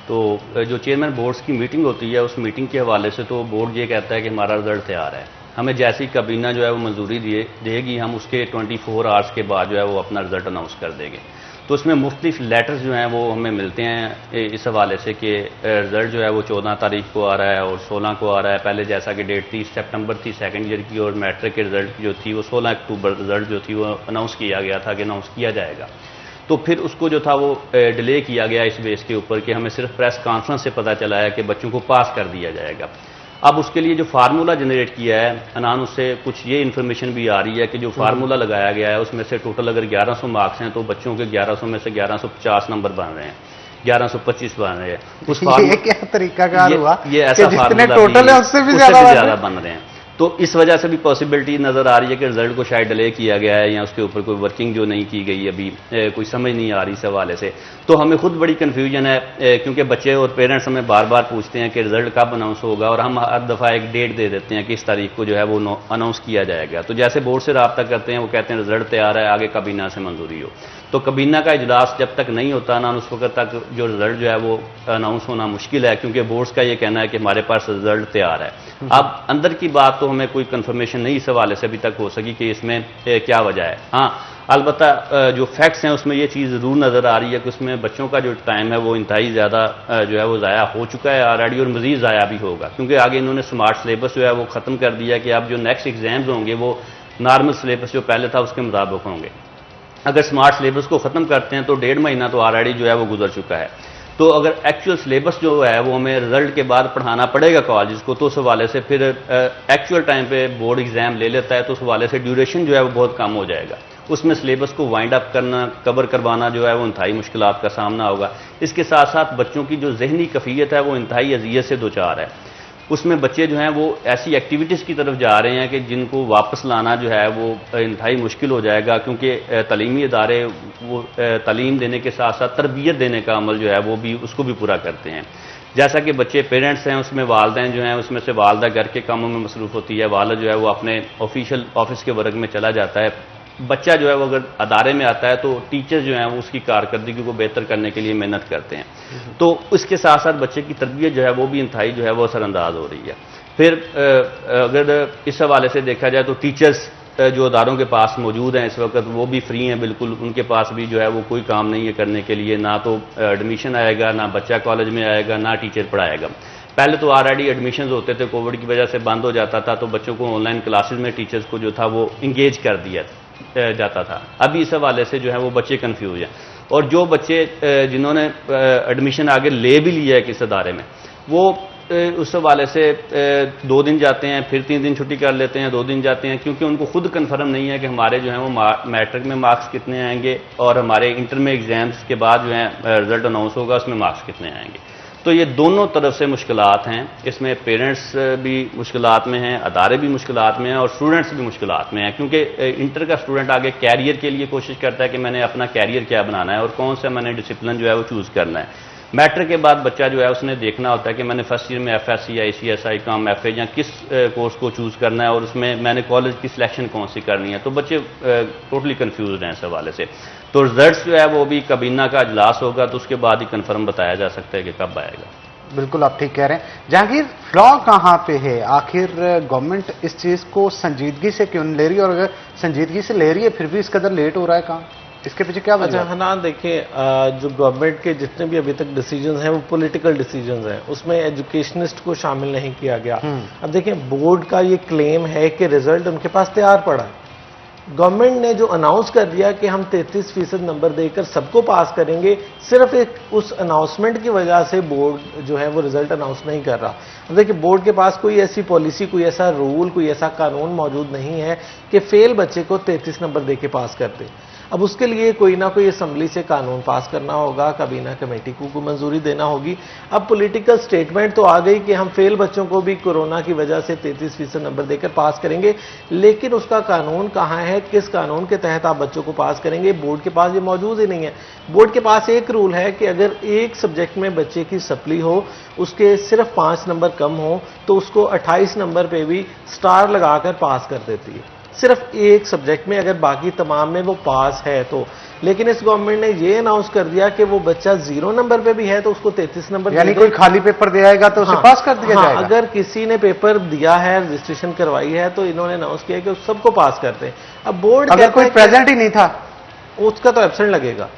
S5: तो जो चेयरमैन बोर्ड्स की मीटिंग होती है उस मीटिंग के हवाले से तो बोर्ड ये कहता है कि हमारा रिजल्ट तैयार है, हमें जैसी काबीना जो है वो मंजूरी देगी हम उसके 24 आवर्स के बाद जो है वो अपना रिजल्ट अनाउंस कर देंगे। तो उसमें मुख्तलिफ लेटर्स जो हैं वो हमें मिलते हैं इस हवाले से कि रिजल्ट जो है वो 14 तारीख को आ रहा है और 16 को आ रहा है। पहले जैसा कि डेट 30 सितंबर थी सेकंड ईयर की, और मैट्रिक के रिजल्ट जो थी वो 16 अक्टूबर रिजल्ट जो थी वो अनाउंस किया गया था कि अनाउंस किया जाएगा। तो फिर उसको जो था वो डिले किया गया इस बेस के ऊपर कि हमें सिर्फ प्रेस कॉन्फ्रेंस से पता चला है कि बच्चों को पास कर दिया जाएगा। अब उसके लिए जो फार्मूला जनरेट किया है अनान, उससे कुछ ये इन्फॉर्मेशन भी आ रही है कि जो फार्मूला लगाया गया है उसमें से टोटल अगर 1100 मार्क्स हैं तो बच्चों के 1100 में से 1150 नंबर बन रहे हैं, 1125 बन रहे हैं। उस
S1: ये क्या तरीकाकार हुआ?
S5: ये ऐसा
S1: जितने टोटल है उससे भी ज्यादा
S5: बन रहे हैं। तो इस वजह से भी पॉसिबिलिटी नजर आ रही है कि रिजल्ट को शायद डिले किया गया है या उसके ऊपर कोई वर्किंग जो नहीं की गई अभी, कोई समझ नहीं आ रही इस हवाले से। तो हमें खुद बड़ी कन्फ्यूजन है क्योंकि बच्चे और पेरेंट्स हमें बार बार पूछते हैं कि रिजल्ट कब अनाउंस होगा, और हम हर दफ़ा एक डेट दे देते हैं कि इस तारीख को जो है वो अनाउंस किया जाएगा। तो जैसे बोर्ड से रब्ता करते हैं वो कहते हैं रिजल्ट तैयार है, आगे काबीना से मंजूरी हो। तो काबीना का इजलास जब तक नहीं होता ना उस वक्त तक जो रिजल्ट जो है वो अनाउंस होना मुश्किल है, क्योंकि बोर्ड्स का ये कहना है कि हमारे पास रिजल्ट तैयार है। अब अंदर की बात तो हमें कोई कंफर्मेशन नहीं इस हवाले से अभी तक हो सकी कि इसमें क्या वजह है। हाँ, अलबत्ता जो फैक्ट्स हैं उसमें ये चीज़ ज़रूर नज़र आ रही है कि उसमें बच्चों का जो टाइम है वो इंतहाई ज़्यादा जो है वो ज़ाया हो चुका है ऑलरेडी, और मज़ीद ज़ाया भी होगा, क्योंकि आगे इन्होंने स्मार्ट सिलेबस जो है वो ख़त्म कर दिया कि अब जो नेक्स्ट एग्जाम्स होंगे वो नॉर्मल सिलेबस जो पहले था उसके मुताबिक होंगे। अगर स्मार्ट सिलेबस को ख़त्म करते हैं तो 1.5 महीना तो ऑलरेडी जो है वो गुजर चुका है। तो अगर एक्चुअल सिलेबस जो है वो हमें रिजल्ट के बाद पढ़ाना पड़ेगा कॉलेज को, तो उस हवाले से फिर एक्चुअल टाइम पे बोर्ड एग्जाम ले लेता है, तो उस हवाले से ड्यूरेशन जो है वो बहुत कम हो जाएगा। उसमें सिलेबस को वाइंड अप करना, कवर करवाना जो है वो इंतहाई मुश्किलात का सामना होगा। इसके साथ साथ बच्चों की जो जहनी कफ़ियत है वो इंतहाई अजियत से दोचार है। उसमें बच्चे जो हैं वो ऐसी एक्टिविटीज़ की तरफ जा रहे हैं कि जिनको वापस लाना जो है वो इंतहाई मुश्किल हो जाएगा, क्योंकि तालीमी इदारे वो तालीम देने के साथ साथ तरबियत देने का अमल जो है वो भी उसको भी पूरा करते हैं। जैसा कि बच्चे पेरेंट्स हैं, उसमें वालदैन जो हैं उसमें से वालदा घर के कामों में मसरूफ़ होती है, वाला जो है वो अपने ऑफिशियल ऑफिस के वर्क में चला जाता है। बच्चा जो है वो अगर अदारे में आता है तो टीचर जो हैं वो उसकी कारकर्दगी को बेहतर करने के लिए मेहनत करते हैं, तो उसके साथ साथ बच्चे की तरबियत जो है वो भी इंतहाई जो है वो असरअंदाज हो रही है। फिर अगर इस हवाले से देखा जाए तो टीचर्स जो अदारों के पास मौजूद हैं इस वक्त वो भी फ्री हैं बिल्कुल, उनके पास भी जो है वो कोई काम नहीं है करने के लिए, ना तो एडमिशन आएगा, ना बच्चा कॉलेज में आएगा, ना टीचर पढ़ाएगा। पहले तो ऑलरेडी एडमिशन होते थे, कोविड की वजह से बंद हो जाता था, तो बच्चों को ऑनलाइन क्लासेस में टीचर्स को जो था वो इंगेज कर दिया जाता था। अभी इस हवाले से जो है वो बच्चे कंफ्यूज हैं, और जो बच्चे जिन्होंने एडमिशन आगे ले भी लिया है किस अदारे में, वो उस हवाले से 2 दिन जाते हैं, फिर 3 दिन छुट्टी कर लेते हैं, 2 दिन जाते हैं, क्योंकि उनको खुद कन्फर्म नहीं है कि हमारे जो है वो मैट्रिक में मार्क्स कितने आएंगे और हमारे इंटर में एग्जाम्स के बाद जो है रिजल्ट अनाउंस होगा उसमें मार्क्स कितने आएंगे। तो ये दोनों तरफ से मुश्किलात हैं, इसमें पेरेंट्स भी मुश्किलात में हैं, अदारे भी मुश्किलात में हैं और स्टूडेंट्स भी मुश्किलात में हैं, क्योंकि इंटर का स्टूडेंट आगे कैरियर के लिए कोशिश करता है कि मैंने अपना कैरियर क्या बनाना है और कौन सा मैंने डिसिप्लिन जो है वो चूज़ करना है। मैट्रिक के बाद बच्चा जो है उसने देखना होता है कि मैंने फर्स्ट ईयर में FSc या ACSI कॉम FA या किस कोर्स को चूज़ करना है और उसमें मैंने कॉलेज की सिलेक्शन कौन सी करनी है। तो बच्चे टोटली कंफ्यूज हैं इस हवाले से। तो रिजल्ट जो है वो भी काबीना का अजलास होगा तो उसके बाद ही कन्फर्म बताया जा सकता है कि कब आएगा।
S1: बिल्कुल आप ठीक कह रहे हैं। जहांगीर, फ्लॉ कहाँ पे है? आखिर गवर्नमेंट इस चीज़ को संजीदगी से क्यों नहीं ले रही, और अगर संजीदगी से ले रही है फिर भी इस कदर लेट हो रहा है कहाँ? इसके पीछे क्या वजह है?
S6: अच्छा हनान, देखिए जो गवर्नमेंट के जितने भी अभी तक डिसीजंस हैं वो पॉलिटिकल डिसीजंस हैं, उसमें एजुकेशनिस्ट को शामिल नहीं किया गया। अब देखिए बोर्ड का ये क्लेम है कि रिजल्ट उनके पास तैयार पड़ा है। गवर्नमेंट ने जो अनाउंस कर दिया कि हम 33% नंबर देकर सबको पास करेंगे, सिर्फ एक उस अनाउंसमेंट की वजह से बोर्ड जो है वो रिजल्ट अनाउंस नहीं कर रहा। अब देखिए बोर्ड के पास कोई ऐसी पॉलिसी, कोई ऐसा रूल, कोई ऐसा कानून मौजूद नहीं है कि फेल बच्चे को 33 नंबर दे के पास करते। अब उसके लिए कोई ना कोई असम्बली से कानून पास करना होगा, काबीना कमेटी को मंजूरी देना होगी। अब पॉलिटिकल स्टेटमेंट तो आ गई कि हम फेल बच्चों को भी कोरोना की वजह से 33% नंबर देकर पास करेंगे, लेकिन उसका कानून कहाँ है, किस कानून के तहत आप बच्चों को पास करेंगे? बोर्ड के पास ये मौजूद ही नहीं है। बोर्ड के पास एक रूल है कि अगर एक सब्जेक्ट में बच्चे की सप्ली हो, उसके सिर्फ 5 नंबर कम हो, तो उसको 28 नंबर पे भी स्टार लगाकर पास कर देती है, सिर्फ एक सब्जेक्ट में, अगर बाकी तमाम में वो पास है तो। लेकिन इस गवर्नमेंट ने ये अनाउंस कर दिया कि वो बच्चा 0 नंबर पे भी है तो उसको 33 नंबर,
S1: यानी कोई खाली पेपर दे आएगा तो उसे पास कर दिया जाएगा।
S6: अगर किसी ने पेपर दिया है, रजिस्ट्रेशन करवाई है, तो इन्होंने अनाउंस किया कि सबको पास करते हैं। अब बोर्ड
S1: अगर कोई प्रेजेंट ही नहीं था
S6: उसका तो एब्सेंट लगेगा,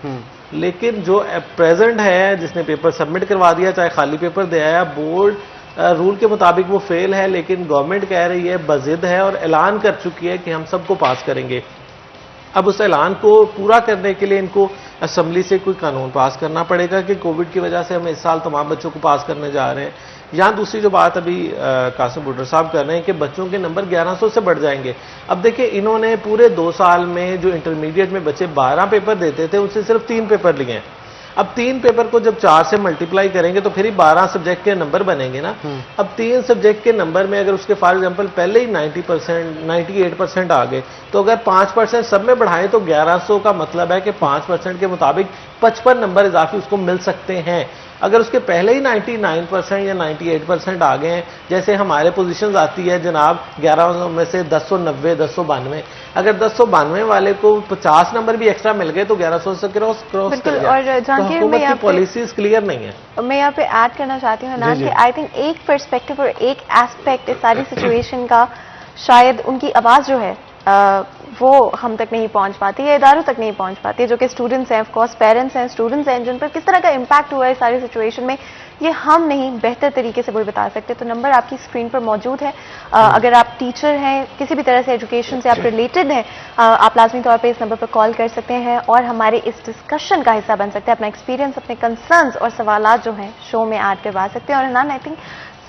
S6: लेकिन जो प्रेजेंट है, जिसने पेपर सबमिट करवा दिया, चाहे खाली पेपर दे आया, बोर्ड रूल के मुताबिक वो फेल है, लेकिन गवर्नमेंट कह रही है, बजिद है और ऐलान कर चुकी है कि हम सबको पास करेंगे। अब उस ऐलान को पूरा करने के लिए इनको असेंबली से कोई कानून पास करना पड़ेगा कि कोविड की वजह से हम इस साल तमाम बच्चों को पास करने जा रहे हैं। यहाँ दूसरी जो बात अभी कासिम बुड्डर साहब कर रहे हैं कि बच्चों के नंबर 1100 से बढ़ जाएंगे। अब देखिए इन्होंने पूरे 2 साल में जो इंटरमीडिएट में बच्चे 12 पेपर देते थे, उनसे सिर्फ 3 पेपर लिए हैं। अब 3 पेपर को जब 4 से मल्टीप्लाई करेंगे तो फिर ही 12 सब्जेक्ट के नंबर बनेंगे ना। अब 3 सब्जेक्ट के नंबर में अगर उसके फॉर एग्जांपल पहले ही 90%, 98% आ गए, तो अगर 5% सब में बढ़ाएं तो 1100 का मतलब है कि 5% के मुताबिक 55 नंबर इजाफी उसको मिल सकते हैं। अगर उसके पहले ही 99% या 98% आ गए हैं, जैसे हमारे पोजीशंस आती है जनाब 1100 में से 1090, 1092, अगर 1092 वाले को 50 नंबर भी एक्स्ट्रा मिल गए तो 1100 से क्रॉस कर गया।
S2: और जहांगीर,
S6: हुकूमत की पॉलिसीज क्लियर नहीं है।
S2: मैं यहाँ पे ऐड करना चाहती हूँ ना कि आई थिंक एक पर्सपेक्टिव और एक एस्पेक्ट इस सारी सिचुएशन का, शायद उनकी आवाज़ जो है वो हम तक नहीं पहुंच पाती है, इदारों तक नहीं पहुंच पाती है, जो कि स्टूडेंट्स हैं, ऑफ कोर्स पेरेंट्स हैं, स्टूडेंट्स हैं, जिन पर किस तरह का इम्पैक्ट हुआ है सारी सिचुएशन में, ये हम नहीं बेहतर तरीके से वही बता सकते। तो नंबर आपकी स्क्रीन पर मौजूद है। अगर आप टीचर हैं, किसी भी तरह से एजुकेशन से आप रिलेटेड हैं, आप लाजमी तौर पे इस नंबर पर कॉल कर सकते हैं और हमारे इस डिस्कशन का हिस्सा बन सकते हैं। अपना एक्सपीरियंस, अपने कंसर्न्स और सवालात जो हैं शो में ऐड करवा सकते हैं। और नान, आई थिंक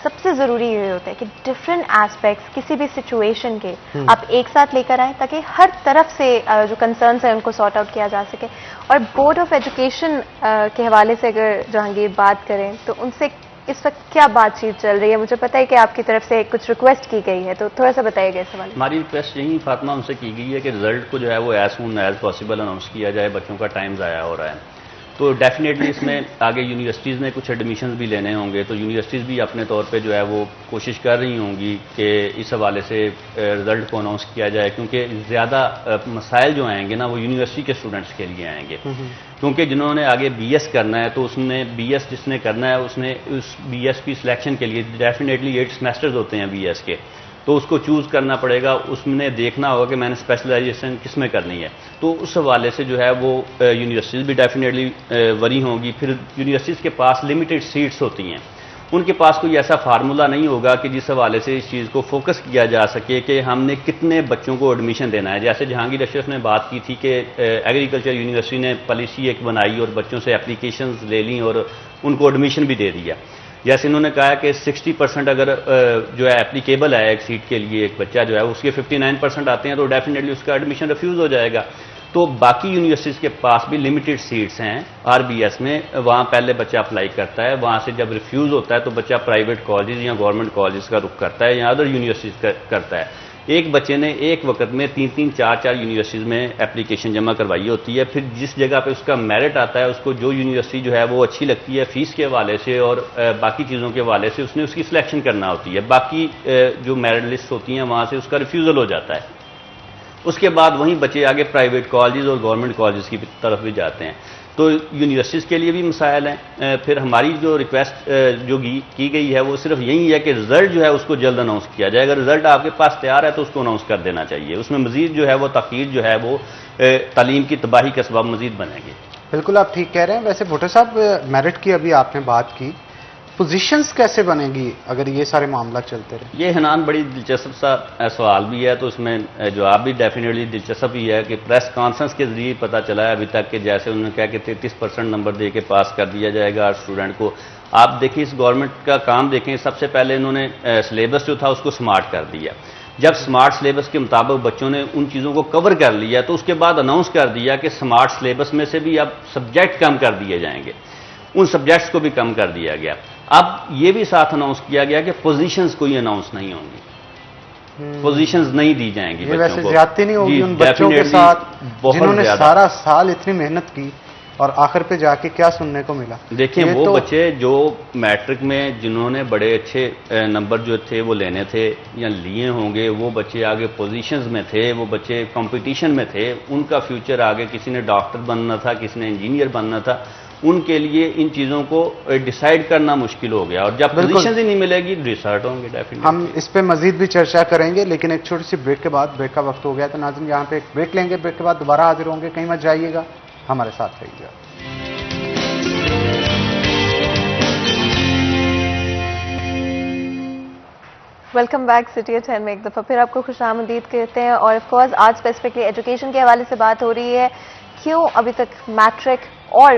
S2: सबसे जरूरी ये होता है कि डिफरेंट एस्पेक्ट्स किसी भी सिचुएशन के आप एक साथ लेकर आएं, ताकि हर तरफ से जो कंसर्न्स हैं उनको सॉर्ट आउट किया जा सके। और बोर्ड ऑफ एजुकेशन के हवाले से अगर जहांगीर बात करें तो उनसे इस वक्त क्या बातचीत चल रही है? मुझे पता है कि आपकी तरफ से कुछ रिक्वेस्ट की गई है, तो थोड़ा सा बताइएगा इस हवाले।
S5: हमारी रिक्वेस्ट यही फातिमा उनसे की गई है कि रिजल्ट को जो है वो as soon as possible announce किया जाए। बच्चों का टाइम ज़ाया हो रहा है, तो डेफिनेटली इसमें आगे यूनिवर्सिटीज़ ने कुछ एडमिशन्स भी लेने होंगे, तो यूनिवर्सिटीज़ भी अपने तौर पे जो है वो कोशिश कर रही होंगी कि इस हवाले से रिज़ल्ट को अनाउंस किया जाए, क्योंकि ज़्यादा मसाइल जो आएंगे ना वो यूनिवर्सिटी के स्टूडेंट्स के लिए आएंगे। क्योंकि जिन्होंने आगे बीएस करना है, तो उसने बीएस जिसने करना है उसने उस बीएस की सिलेक्शन के लिए डेफिनेटली 8 सेमेस्टर्स होते हैं बीएस के, तो उसको चूज़ करना पड़ेगा। उसमें देखना होगा कि मैंने स्पेशलाइजेशन किस में करनी है, तो उस हवाले से जो है वो यूनिवर्सिटीज़ भी डेफिनेटली वरी होंगी। फिर यूनिवर्सिटीज़ के पास लिमिटेड सीट्स होती हैं, उनके पास कोई ऐसा फार्मूला नहीं होगा कि जिस हवाले से इस चीज़ को फोकस किया जा सके कि हमने कितने बच्चों को एडमिशन देना है। जैसे जहांगीर अशरफ ने बात की थी कि एग्रीकल्चर यूनिवर्सिटी ने पॉलिसी एक बनाई और बच्चों से एप्लीकेशंस ले ली और उनको एडमिशन भी दे दिया। जैसे इन्होंने कहा कि 60% अगर जो है एप्लीकेबल है एक सीट के लिए, एक बच्चा जो है उसके 59% आते हैं, तो डेफिनेटली उसका एडमिशन रिफ्यूज़ हो जाएगा। तो बाकी यूनिवर्सिटीज़ के पास भी लिमिटेड सीट्स हैं आरबीएस में, वहाँ पहले बच्चा अप्लाई करता है, वहाँ से जब रिफ्यूज़ होता है तो बच्चा प्राइवेट कॉलेज या गवर्नमेंट कॉलेज का रुख करता है या अदर यूनिवर्सिटीज़ करता है। एक बच्चे ने एक वक्त में 3-3, 4-4 यूनिवर्सिटीज़ में एप्लीकेशन जमा करवाई होती है। फिर जिस जगह पे उसका मेरिट आता है, उसको जो यूनिवर्सिटी जो है वो अच्छी लगती है फीस के हवाले से और बाकी चीज़ों के हवाले से उसने उसकी सिलेक्शन करना होती है। बाकी जो मेरिट लिस्ट होती हैं वहाँ से उसका रिफ्यूज़ल हो जाता है। उसके बाद वहीं बच्चे आगे प्राइवेट कॉलेज और गवर्नमेंट कॉलेज की तरफ भी जाते हैं। तो यूनिवर्सिटीज़ के लिए भी मसाइल हैं। फिर हमारी जो रिक्वेस्ट जो की गई है वो सिर्फ यही है कि रिजल्ट जो है उसको जल्द अनाउंस किया जाए। अगर रिजल्ट आपके पास तैयार है तो उसको अनाउंस कर देना चाहिए। उसमें मजीद जो है वो तखीर जो है वो तालीम की तबाही का सबब मजीद बनेगी।
S1: बिल्कुल आप ठीक कह रहे हैं। वैसे भुट्टो साहब, मेरिट की अभी आपने बात की, पोजीशंस कैसे बनेगी अगर ये सारे मामला चलते रहे?
S5: ये हनान बड़ी दिलचस्प सा सवाल भी है, तो इसमें जवाब भी डेफिनेटली दिलचस्प ही है कि प्रेस कॉन्फ्रेंस के जरिए पता चला है अभी तक कि जैसे उन्होंने कहा कि 33% नंबर दे के पास कर दिया जाएगा स्टूडेंट को। आप देखिए इस गवर्नमेंट का काम देखें, सबसे पहले इन्होंने सिलेबस जो था उसको स्मार्ट कर दिया। जब स्मार्ट सिलेबस के मुताबिक बच्चों ने उन चीज़ों को कवर कर लिया तो उसके बाद अनाउंस कर दिया कि स्मार्ट सिलेबस में से भी अब सब्जेक्ट कम कर दिए जाएंगे, उन सब्जेक्ट्स को भी कम कर दिया गया। अब ये भी साथ अनाउंस किया गया कि पोजीशंस कोई अनाउंस नहीं होंगी, पोजीशंस नहीं दी जाएंगी बच्चों
S1: वैसे
S5: को।
S1: ज्यादती नहीं होगी उन बच्चों के साथ जिन्होंने सारा साल इतनी मेहनत की और आखिर पे जाके क्या सुनने को मिला?
S5: देखिए वो बच्चे जो मैट्रिक में जिन्होंने बड़े अच्छे नंबर जो थे वो लेने थे या लिए होंगे, वो बच्चे आगे पोजीशंस में थे, वो बच्चे कंपटीशन में थे, उनका फ्यूचर आगे किसी ने डॉक्टर बनना था, किसी ने इंजीनियर बनना था, उनके लिए इन चीज़ों को डिसाइड करना मुश्किल हो गया। और जब पोजीशन ही नहीं मिलेगी डिसर्ट होंगे डेफिनेटली।
S1: हम इस पे मजीद भी चर्चा करेंगे, लेकिन एक छोटी सी ब्रेक के बाद, ब्रेक का वक्त हो गया तो नाज़रीन यहाँ पे एक ब्रेक लेंगे, ब्रेक के बाद दोबारा हाजिर होंगे। कहीं मत जाइएगा, हमारे साथ रहिएगा।
S2: वेलकम बैक सिटी एट 10 में एक दफ़ा फिर आपको खुशामदीद कहते हैं। और ऑफ कोर्स आज स्पेसिफिकली एजुकेशन के हवाले से बात हो रही है। क्यों अभी तक मैट्रिक और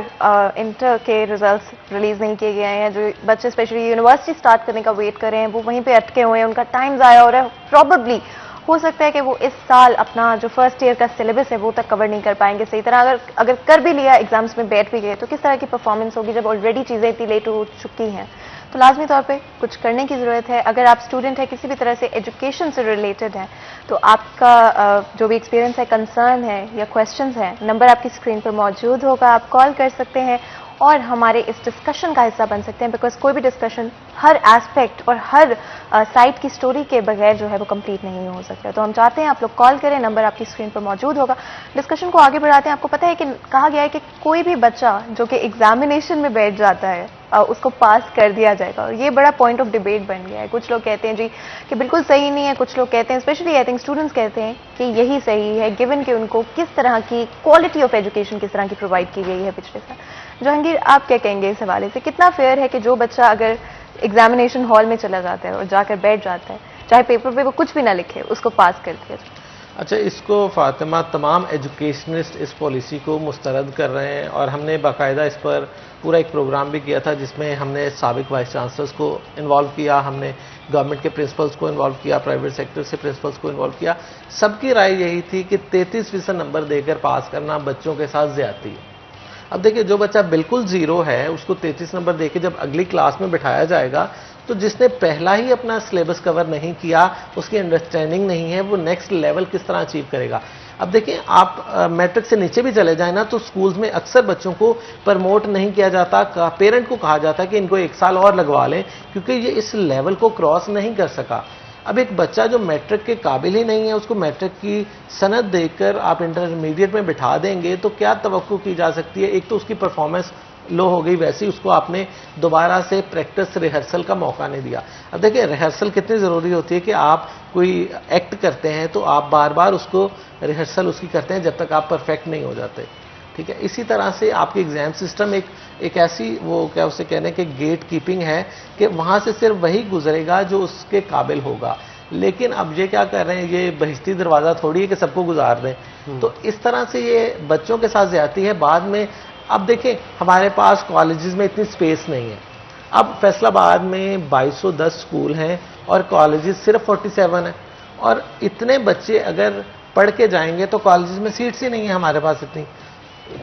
S2: इंटर के रिजल्ट्स रिलीज़ नहीं किए गए हैं? जो बच्चे स्पेशली यूनिवर्सिटी स्टार्ट करने का वेट कर रहे हैं वो वहीं पे अटके हुए हैं, उनका टाइम ज़ाया हो रहा है। प्रॉबेबली हो सकता है कि वो इस साल अपना जो फर्स्ट ईयर का सिलेबस है वो तक कवर नहीं कर पाएंगे सही तरह। अगर कर भी लिया, एग्जाम्स में बैठ भी गए, तो किस तरह की परफॉर्मेंस होगी जब ऑलरेडी चीज़ें इतनी लेट हो चुकी हैं? तो लाजमी तौर पे कुछ करने की ज़रूरत है। अगर आप स्टूडेंट है, किसी भी तरह से एजुकेशन से रिलेटेड है, तो आपका जो भी एक्सपीरियंस है, कंसर्न है या क्वेश्चंस हैं, नंबर आपकी स्क्रीन पर मौजूद होगा, आप कॉल कर सकते हैं और हमारे इस डिस्कशन का हिस्सा बन सकते हैं। बिकॉज कोई भी डिस्कशन हर एस्पेक्ट और हर साइड की स्टोरी के बगैर जो है वो कंप्लीट नहीं हो सकता। तो हम चाहते हैं आप लोग कॉल करें, नंबर आपकी स्क्रीन पर मौजूद होगा। डिस्कशन को आगे बढ़ाते हैं। आपको पता है कि कहा गया है कि कोई भी बच्चा जो कि एग्जामिनेशन में बैठ जाता है उसको पास कर दिया जाएगा। और ये बड़ा पॉइंट ऑफ डिबेट बन गया है। कुछ लोग कहते हैं जी कि बिल्कुल सही नहीं है, कुछ लोग कहते हैं, स्पेशली आई थिंक स्टूडेंट्स कहते हैं कि यही सही है, गिवन कि उनको किस तरह की क्वालिटी ऑफ एजुकेशन किस तरह की प्रोवाइड की गई है पिछले साल। जहांगीर, आप क्या कहेंगे इस हवाले से? कितना फेयर है कि जो बच्चा अगर एग्जामिनेशन हॉल में चला जाता है और जाकर बैठ जाता है, चाहे पेपर पे वो कुछ भी ना लिखे, उसको पास कर दिया जाए?
S6: अच्छा, इसको फातिमा तमाम एजुकेशनिस्ट इस पॉलिसी को मुस्तरद कर रहे हैं और हमने बाकायदा इस पर पूरा एक प्रोग्राम भी किया था जिसमें हमने साबिक वाइस चांसलर्स को इन्वॉल्व किया, हमने गवर्नमेंट के प्रिंसिपल्स को इन्वॉल्व किया, प्राइवेट सेक्टर से प्रिंसिपल्स को इन्वॉल्व किया। सबकी राय यही थी कि 33% नंबर देकर पास करना बच्चों के साथ ज्यादती है। अब देखिए, जो बच्चा बिल्कुल जीरो है उसको 33 नंबर देके जब अगली क्लास में बिठाया जाएगा तो जिसने पहला ही अपना सिलेबस कवर नहीं किया, उसकी अंडरस्टैंडिंग नहीं है, वो नेक्स्ट लेवल किस तरह अचीव करेगा। अब देखिए, आप मैट्रिक से नीचे भी चले जाए ना तो स्कूल्स में अक्सर बच्चों को प्रमोट नहीं किया जाता, पेरेंट को कहा जाता है कि इनको 1 साल और लगवा लें क्योंकि ये इस लेवल को क्रॉस नहीं कर सका। अब एक बच्चा जो मैट्रिक के काबिल ही नहीं है, उसको मैट्रिक की सनद देकर आप इंटरमीडिएट में बिठा देंगे तो क्या तवक्को की जा सकती है? एक तो उसकी परफॉर्मेंस लो हो गई, वैसे ही उसको आपने दोबारा से प्रैक्टिस रिहर्सल का मौका नहीं दिया। अब देखिए, रिहर्सल कितनी ज़रूरी होती है कि आप कोई एक्ट करते हैं तो आप बार बार उसको रिहर्सल उसकी करते हैं जब तक आप परफेक्ट नहीं हो जाते। ठीक है, इसी तरह से आपकी एग्जाम सिस्टम एक ऐसी, वो क्या उसे कहने के गेट कीपिंग है कि वहाँ से सिर्फ वही गुजरेगा जो उसके काबिल होगा। लेकिन अब ये क्या कर रहे हैं, ये बहिश्ती दरवाज़ा थोड़ी है कि सबको गुजार दें। तो इस तरह से ये बच्चों के साथ ज्यादती है। बाद में अब देखें, हमारे पास कॉलेजेस में इतनी स्पेस नहीं है। अब फैसलाबाद में 2210 स्कूल हैं और कॉलेजेस सिर्फ 47 हैं और इतने बच्चे अगर पढ़ के जाएंगे तो कॉलेजेस में सीट्स ही नहीं है हमारे पास इतनी।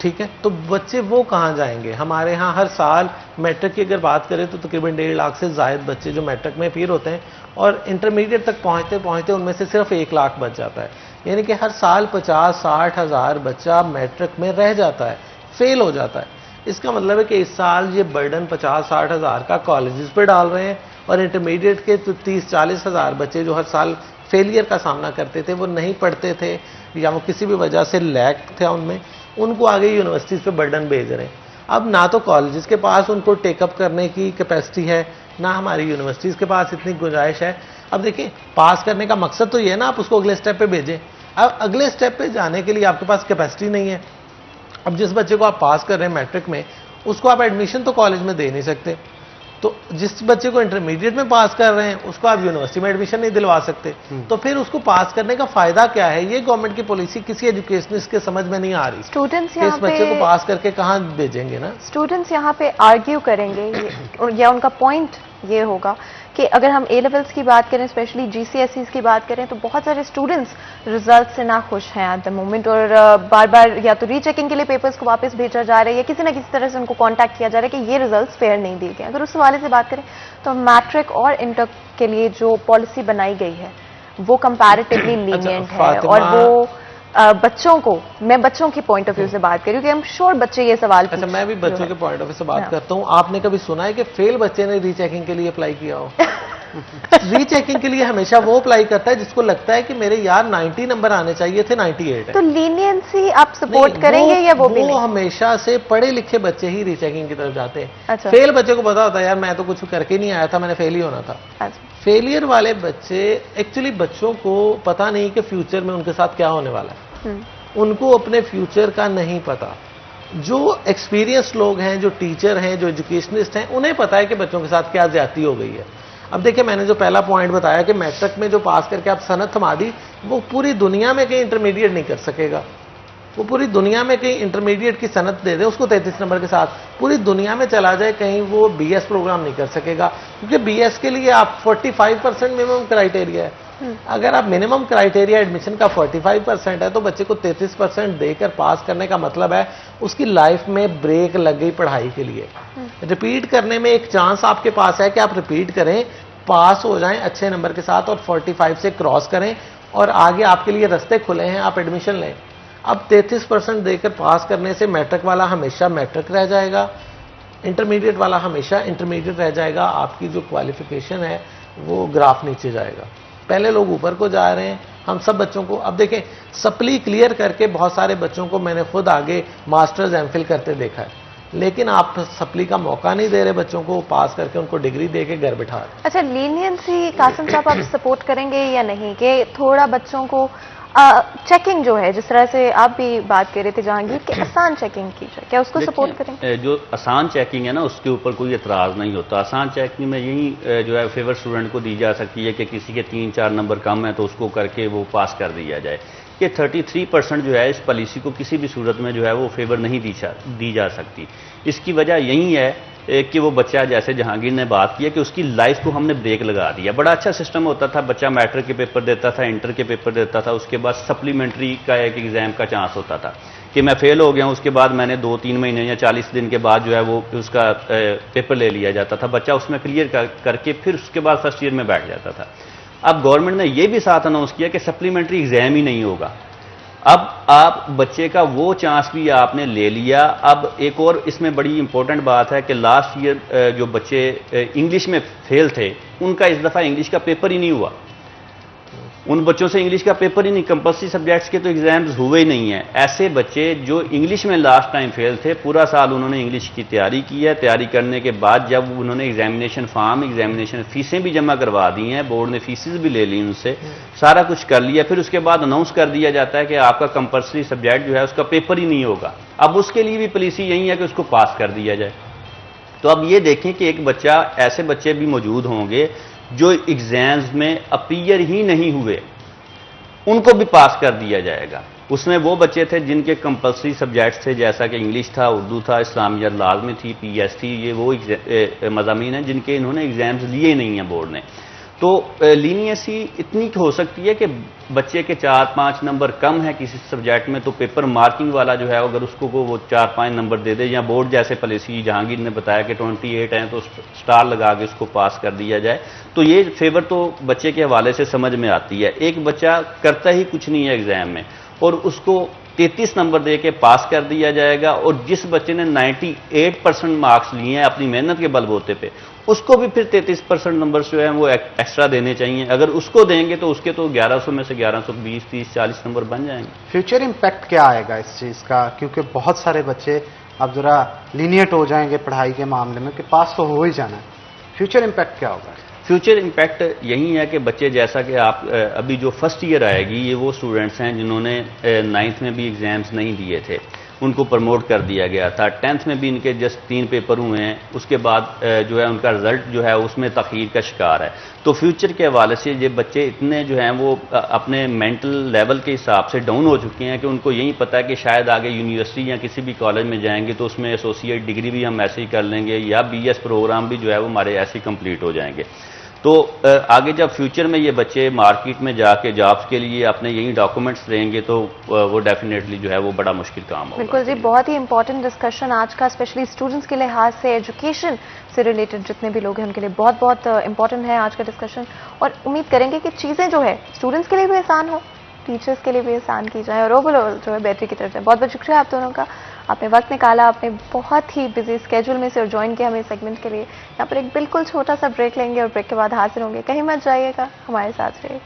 S6: ठीक है, तो बच्चे वो कहाँ जाएंगे? हमारे यहाँ हर साल मैट्रिक की अगर बात करें तो तकरीबन 1.5 लाख से ज़ायद बच्चे जो मैट्रिक में अपीयर होते हैं और इंटरमीडिएट तक पहुँचते पहुँचते उनमें से सिर्फ 1 लाख बच जाता है। यानी कि हर साल 50-60 हज़ार बच्चा मैट्रिक में रह जाता है, फेल हो जाता है। इसका मतलब है कि इस साल ये बर्डन 50-60 हज़ार का कॉलेजेस पे डाल रहे हैं और इंटरमीडिएट के तो 30-40 हज़ार बच्चे जो हर साल फेलियर का सामना करते थे, वो नहीं पढ़ते थे या वो किसी भी वजह से लैक थे उनमें, उनको आगे यूनिवर्सिटीज़ पे बर्डन भेज रहे हैं। अब ना तो कॉलेजेस के पास उनको टेकअप करने की कैपेसिटी है, ना हमारी यूनिवर्सिटीज़ के पास इतनी गुंजाइश है। अब देखिए, पास करने का मकसद तो ये है ना आप उसको अगले स्टेप पे भेजें। अब अगले स्टेप पे जाने के लिए आपके पास कैपेसिटी नहीं है। अब जिस बच्चे को आप पास कर रहे हैं मैट्रिक में, उसको आप एडमिशन तो कॉलेज में दे नहीं सकते। तो जिस बच्चे को इंटरमीडिएट में पास कर रहे हैं उसको आप यूनिवर्सिटी में एडमिशन नहीं दिलवा सकते। तो फिर उसको पास करने का फायदा क्या है? ये गवर्नमेंट की पॉलिसी किसी एजुकेशनिस्ट के समझ में नहीं आ रही।
S2: स्टूडेंट्स
S6: इस बच्चे को पास करके कहाँ भेजेंगे ना?
S2: स्टूडेंट्स यहाँ पे आर्ग्यू करेंगे या उनका पॉइंट ये होगा कि अगर हम ए लेवल्स की बात करें, स्पेशली GCSEs की बात करें, तो बहुत सारे स्टूडेंट्स रिजल्ट से ना खुश हैं एट द मोमेंट और बार बार या तो रीचेकिंग के लिए पेपर्स को वापस भेजा जा रहा है या किसी ना किसी तरह से उनको कांटेक्ट किया जा रहा है कि ये रिजल्ट्स फेयर नहीं दिए गए। अगर उस हवाले से बात करें तो मैट्रिक और इंटर के लिए जो पॉलिसी बनाई गई है वो कंपैरेटिवली लीनियंट है और वो बच्चों को, मैं बच्चों के पॉइंट ऑफ व्यू से बात करूँ कि हम श्योर बच्चे ये सवाल
S6: अच्छा, मैं भी बच्चों के पॉइंट ऑफ व्यू से बात करता हूँ। आपने कभी सुना है कि फेल बच्चे ने रीचेकिंग के लिए अप्लाई किया हो? रीचेकिंग के लिए हमेशा वो अप्लाई करता है जिसको लगता है कि मेरे यार 90 नंबर आने चाहिए थे, 98 है।
S2: तो लीनियंसी आप सपोर्ट करेंगे या वो भी नहीं?
S6: हमेशा से पढ़े लिखे बच्चे ही रीचेकिंग की तरफ जाते हैं।
S2: अच्छा।
S6: फेल बच्चे को पता होता है यार मैं तो कुछ करके नहीं आया था, मैंने फेल ही होना था।
S2: अच्छा।
S6: फेलियर वाले बच्चे, एक्चुअली बच्चों को पता नहीं कि फ्यूचर में उनके साथ क्या होने वाला है, उनको अपने फ्यूचर का नहीं पता। जो एक्सपीरियंस लोग हैं, जो टीचर हैं, जो एजुकेशनिस्ट हैं, उन्हें पता है कि बच्चों के साथ क्या ज्यादती हो गई है। अब देखिए, मैंने जो पहला पॉइंट बताया कि मैट्रिक में जो पास करके आप सनद थमा दी, वो पूरी दुनिया में कहीं इंटरमीडिएट नहीं कर सकेगा। वो पूरी दुनिया में कहीं इंटरमीडिएट की सनद दे दे उसको 33 नंबर के साथ, पूरी दुनिया में चला जाए, कहीं वो BS प्रोग्राम नहीं कर सकेगा क्योंकि BS के लिए आप 45% मिनिमम क्राइटेरिया है। अगर आप मिनिमम क्राइटेरिया एडमिशन का 45% है तो बच्चे को 33% देकर पास करने का मतलब है उसकी लाइफ में ब्रेक लग गई पढ़ाई के लिए। रिपीट करने में एक चांस आपके पास है कि आप रिपीट करें, पास हो जाएं अच्छे नंबर के साथ और 45 से क्रॉस करें और आगे आपके लिए रास्ते खुले हैं, आप एडमिशन लें। अब 33% देकर पास करने से मैट्रिक वाला हमेशा मैट्रिक रह जाएगा, इंटरमीडिएट वाला हमेशा इंटरमीडिएट रह जाएगा। आपकी जो क्वालिफिकेशन है वो ग्राफ नीचे जाएगा। पहले लोग ऊपर को जा रहे हैं। हम सब बच्चों को, अब देखें, सप्ली क्लियर करके बहुत सारे बच्चों को मैंने खुद आगे मास्टर्स एमफिल करते देखा है। लेकिन आप सप्ली का मौका नहीं दे रहे बच्चों को, पास करके उनको डिग्री दे के घर बिठा रहे।
S2: अच्छा, लीनियंसी कासिम साहब आप सपोर्ट करेंगे या नहीं कि थोड़ा बच्चों को चेकिंग जो है, जिस तरह से आप भी बात कर रहे थे जहांगीर, कि आसान चेकिंग की जाए, क्या उसको सपोर्ट करेंगे?
S5: जो आसान चेकिंग है ना, उसके ऊपर कोई एतराज़ नहीं होता। आसान चेकिंग में यही जो है फेवर स्टूडेंट को दी जा सकती है कि किसी के 3-4 नंबर कम है तो उसको करके वो पास कर दिया जाए। कि 33% जो है इस पॉलिसी को किसी भी सूरत में जो है वो फेवर नहीं दी जा सकती। इसकी वजह यही है कि वो बच्चा, जैसे जहांगीर ने बात की है, कि उसकी लाइफ को हमने ब्रेक लगा दिया। बड़ा अच्छा सिस्टम होता था, बच्चा मैट्रिक के पेपर देता था, इंटर के पेपर देता था, उसके बाद सप्लीमेंट्री का एक एग्जाम का चांस होता था कि मैं फेल हो गया हूं, उसके बाद मैंने 2-3 महीने या 40 दिन के बाद जो है वो उसका पेपर ले लिया जाता था, बच्चा उसमें क्लियर करके फिर उसके बाद फर्स्ट ईयर में बैठ जाता था। अब गवर्नमेंट ने यह भी साथ अनाउंस किया कि सप्लीमेंट्री एग्जाम ही नहीं होगा। अब आप बच्चे का वो चांस भी आपने ले लिया। अब एक और इसमें बड़ी इंपॉर्टेंट बात है कि लास्ट ईयर जो बच्चे इंग्लिश में फेल थे, उनका इस दफ़ा इंग्लिश का पेपर ही नहीं हुआ। उन बच्चों से इंग्लिश का पेपर ही नहीं, कंपल्सरी सब्जेक्ट्स के तो एग्जाम्स हुए ही नहीं है। ऐसे बच्चे जो इंग्लिश में लास्ट टाइम फेल थे, पूरा साल उन्होंने इंग्लिश की तैयारी की है। तैयारी करने के बाद जब उन्होंने एग्जामिनेशन फॉर्म, एग्जामिनेशन फीसें भी जमा करवा दी हैं, बोर्ड ने फीसेस भी ले ली उनसे, सारा कुछ कर लिया, फिर उसके बाद अनाउंस कर दिया जाता है कि आपका कंपल्सरी सब्जेक्ट जो है उसका पेपर ही नहीं होगा। अब उसके लिए भी पॉलिसी यही है कि उसको पास कर दिया जाए। तो अब ये देखें कि एक बच्चा, ऐसे बच्चे भी मौजूद होंगे जो एग्जाम्स में अपीयर ही नहीं हुए, उनको भी पास कर दिया जाएगा। उसमें वो बच्चे थे जिनके कंपल्सरी सब्जेक्ट्स थे, जैसा कि इंग्लिश था, उर्दू था, इस्लामियत लाजमी थी, पीएस थी, ये वो मज़ामीन हैं जिनके इन्होंने एग्जाम्स लिए नहीं हैं बोर्ड ने। तो लीनियंसी इतनी हो सकती है कि बच्चे के 4-5 नंबर कम है किसी सब्जेक्ट में, तो पेपर मार्किंग वाला जो है अगर उसको वो 4-5 नंबर दे दे, या बोर्ड जैसे पॉलिसी जहांगीर ने बताया कि 28 हैं तो स्टार लगा के उसको पास कर दिया जाए, तो ये फेवर तो बच्चे के हवाले से समझ में आती है। एक बच्चा करता ही कुछ नहीं है एग्जाम में और उसको 33 नंबर दे के पास कर दिया जाएगा, और जिस बच्चे ने 98% मार्क्स लिए हैं अपनी मेहनत के बलबूते पे, उसको भी फिर 33% नंबर जो है वो एक्स्ट्रा देने चाहिए। अगर उसको देंगे तो उसके तो 1100 में से 1120, 30, 40 नंबर बन जाएंगे।
S1: फ्यूचर इम्पैक्ट क्या आएगा इस चीज़ का? क्योंकि बहुत सारे बच्चे अब जरा लीनियट हो जाएंगे पढ़ाई के मामले में कि पास तो हो ही जाना है। फ्यूचर इम्पैक्ट क्या होगा?
S5: फ्यूचर इम्पैक्ट यही है कि बच्चे, जैसा कि आप अभी जो फर्स्ट ईयर आएगी, ये वो स्टूडेंट्स हैं जिन्होंने 9th में भी एग्जाम्स नहीं दिए थे, उनको प्रमोट कर दिया गया था। 10th में भी इनके जस्ट 3 पेपर हुए हैं, उसके बाद जो है उनका रिजल्ट जो है उसमें तखीर का शिकार है। तो फ्यूचर के हवाले से ये बच्चे इतने जो हैं वो अपने मेंटल लेवल के हिसाब से डाउन हो चुके हैं कि उनको यही पता है कि शायद आगे यूनिवर्सिटी या किसी भी कॉलेज में जाएंगे तो उसमें एसोसिएट डिग्री भी हम ऐसे ही कर लेंगे, या BS प्रोग्राम भी जो है वो हमारे ऐसे ही कंप्लीट हो जाएंगे। तो आगे जब फ्यूचर में ये बच्चे मार्केट में जाके जॉब्स के लिए अपने यही डॉक्यूमेंट्स देंगे तो वो डेफिनेटली जो है वो बड़ा मुश्किल काम होगा।
S2: बिल्कुल जी, बहुत ही इंपॉर्टेंट डिस्कशन आज का, स्पेशली स्टूडेंट्स के लिहाज से, एजुकेशन से रिलेटेड जितने भी लोग हैं उनके लिए बहुत बहुत इंपॉर्टेंट है आज का डिस्कशन। और उम्मीद करेंगे कि चीज़ें जो है स्टूडेंट्स के लिए भी आसान हो, टीचर्स के लिए भी आसान की जाए, और ओवरऑल जो है बेहतरी की तरफ जाए। बहुत बहुत शुक्रिया आप दोनों का, आपने वक्त निकाला, आपने बहुत ही बिजी स्केड्यूल में से और ज्वाइन किया हमें सेगमेंट के लिए। यहाँ पर एक बिल्कुल छोटा सा ब्रेक लेंगे और ब्रेक के बाद हाजिर होंगे। कहीं मत जाइएगा, हमारे साथ रहिए।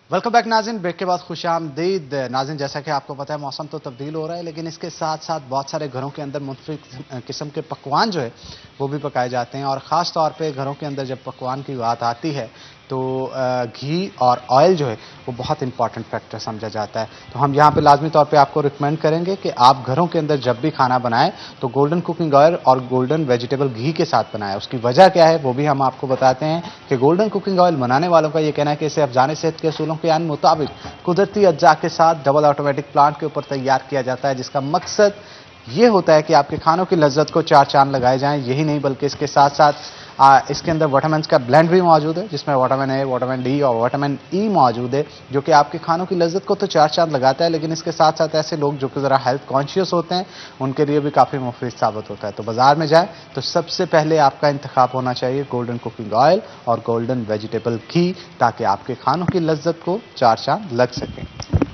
S1: वेलकम बैक नाज़रीन। ब्रेक के बाद खुशामदीद। नाज़रीन, जैसा कि आपको पता है मौसम तो तब्दील हो रहा है, लेकिन इसके साथ साथ बहुत सारे घरों के अंदर मुख्तलिफ किस्म के पकवान जो है वो भी पकाए जाते हैं, और ख़ास तौर पे घरों के अंदर जब पकवान की बात आती है तो घी और ऑयल जो है वो बहुत इंपॉर्टेंट फैक्टर समझा जाता है। तो हम यहाँ पे लाजमी तौर पे आपको रिकमेंड करेंगे कि आप घरों के अंदर जब भी खाना बनाएं तो गोल्डन कुकिंग ऑयल और गोल्डन वेजिटेबल घी के साथ बनाएं। उसकी वजह क्या है वो भी हम आपको बताते हैं कि गोल्डन कुकिंग ऑयल बनाने वालों का ये कहना है कि इसे अफजाने सेहत के असूलों के मुताबिक कुदरती अज्जा के साथ डबल ऑटोमेटिक प्लांट के ऊपर तैयार किया जाता है, जिसका मकसद ये होता है कि आपके खानों की लज्जत को 4 चांद लगाए जाएं। यही नहीं बल्कि इसके साथ साथ इसके अंदर विटामिन का ब्लेंड भी मौजूद है, जिसमें विटामिन ए, विटामिन डी और विटामिन ई मौजूद है, जो कि आपके खानों की लज्जत को तो 4 चांद लगाता है, लेकिन इसके साथ साथ ऐसे लोग जो कि ज़रा हेल्थ कॉन्शियस होते हैं उनके लिए भी काफ़ी मुफीद साबित होता है। तो बाजार में जाए तो सबसे पहले आपका इंतखाब होना चाहिए गोल्डन कुकिंग ऑयल और गोल्डन वेजिटेबल घी, ताकि आपके खानों की लज्जत को 4 चांद लग सकें।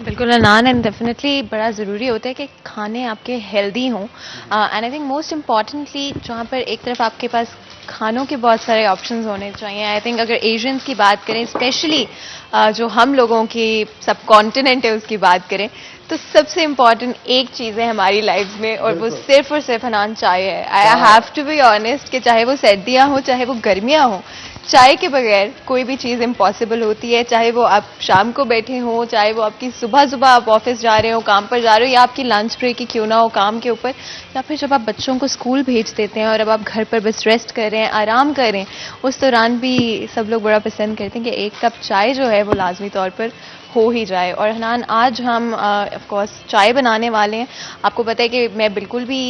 S2: बिल्कुल अनान, एंड डेफिनेटली बड़ा ज़रूरी होता है कि खाने आपके हेल्दी हों, and I think most importantly जहाँ पर एक तरफ आपके पास खानों के बहुत सारे ऑप्शंस होने चाहिए। आई थिंक अगर एशियंस की बात करें, स्पेशली जो हम लोगों की सब कॉन्टिनेंट है उसकी बात करें, तो सबसे इम्पॉर्टेंट एक चीज़ है हमारी लाइफ में, और वो सिर्फ और सिर्फ हनान चाय है। I have to be honest कि चाहे वो सर्दियाँ हो चाहे वो गर्मियाँ हो, चाय के बगैर कोई भी चीज़ इम्पॉसिबल होती है। चाहे वो आप शाम को बैठे हो, चाहे वो आपकी सुबह सुबह आप ऑफिस जा रहे हो, काम पर जा रहे हो, या आपकी लंच ब्रेक की क्यों ना हो काम के ऊपर, या फिर जब आप बच्चों को स्कूल भेज देते हैं और अब आप घर पर बस रेस्ट कर रहे हैं, आराम कर रहे हैं, उस दौरान भी सब लोग बड़ा पसंद करते हैं कि एक कप चाय जो है वो लाजमी तौर पर हो ही जाए। और हनान, आज हम ऑफ कोर्स चाय बनाने वाले हैं। आपको पता है कि मैं बिल्कुल भी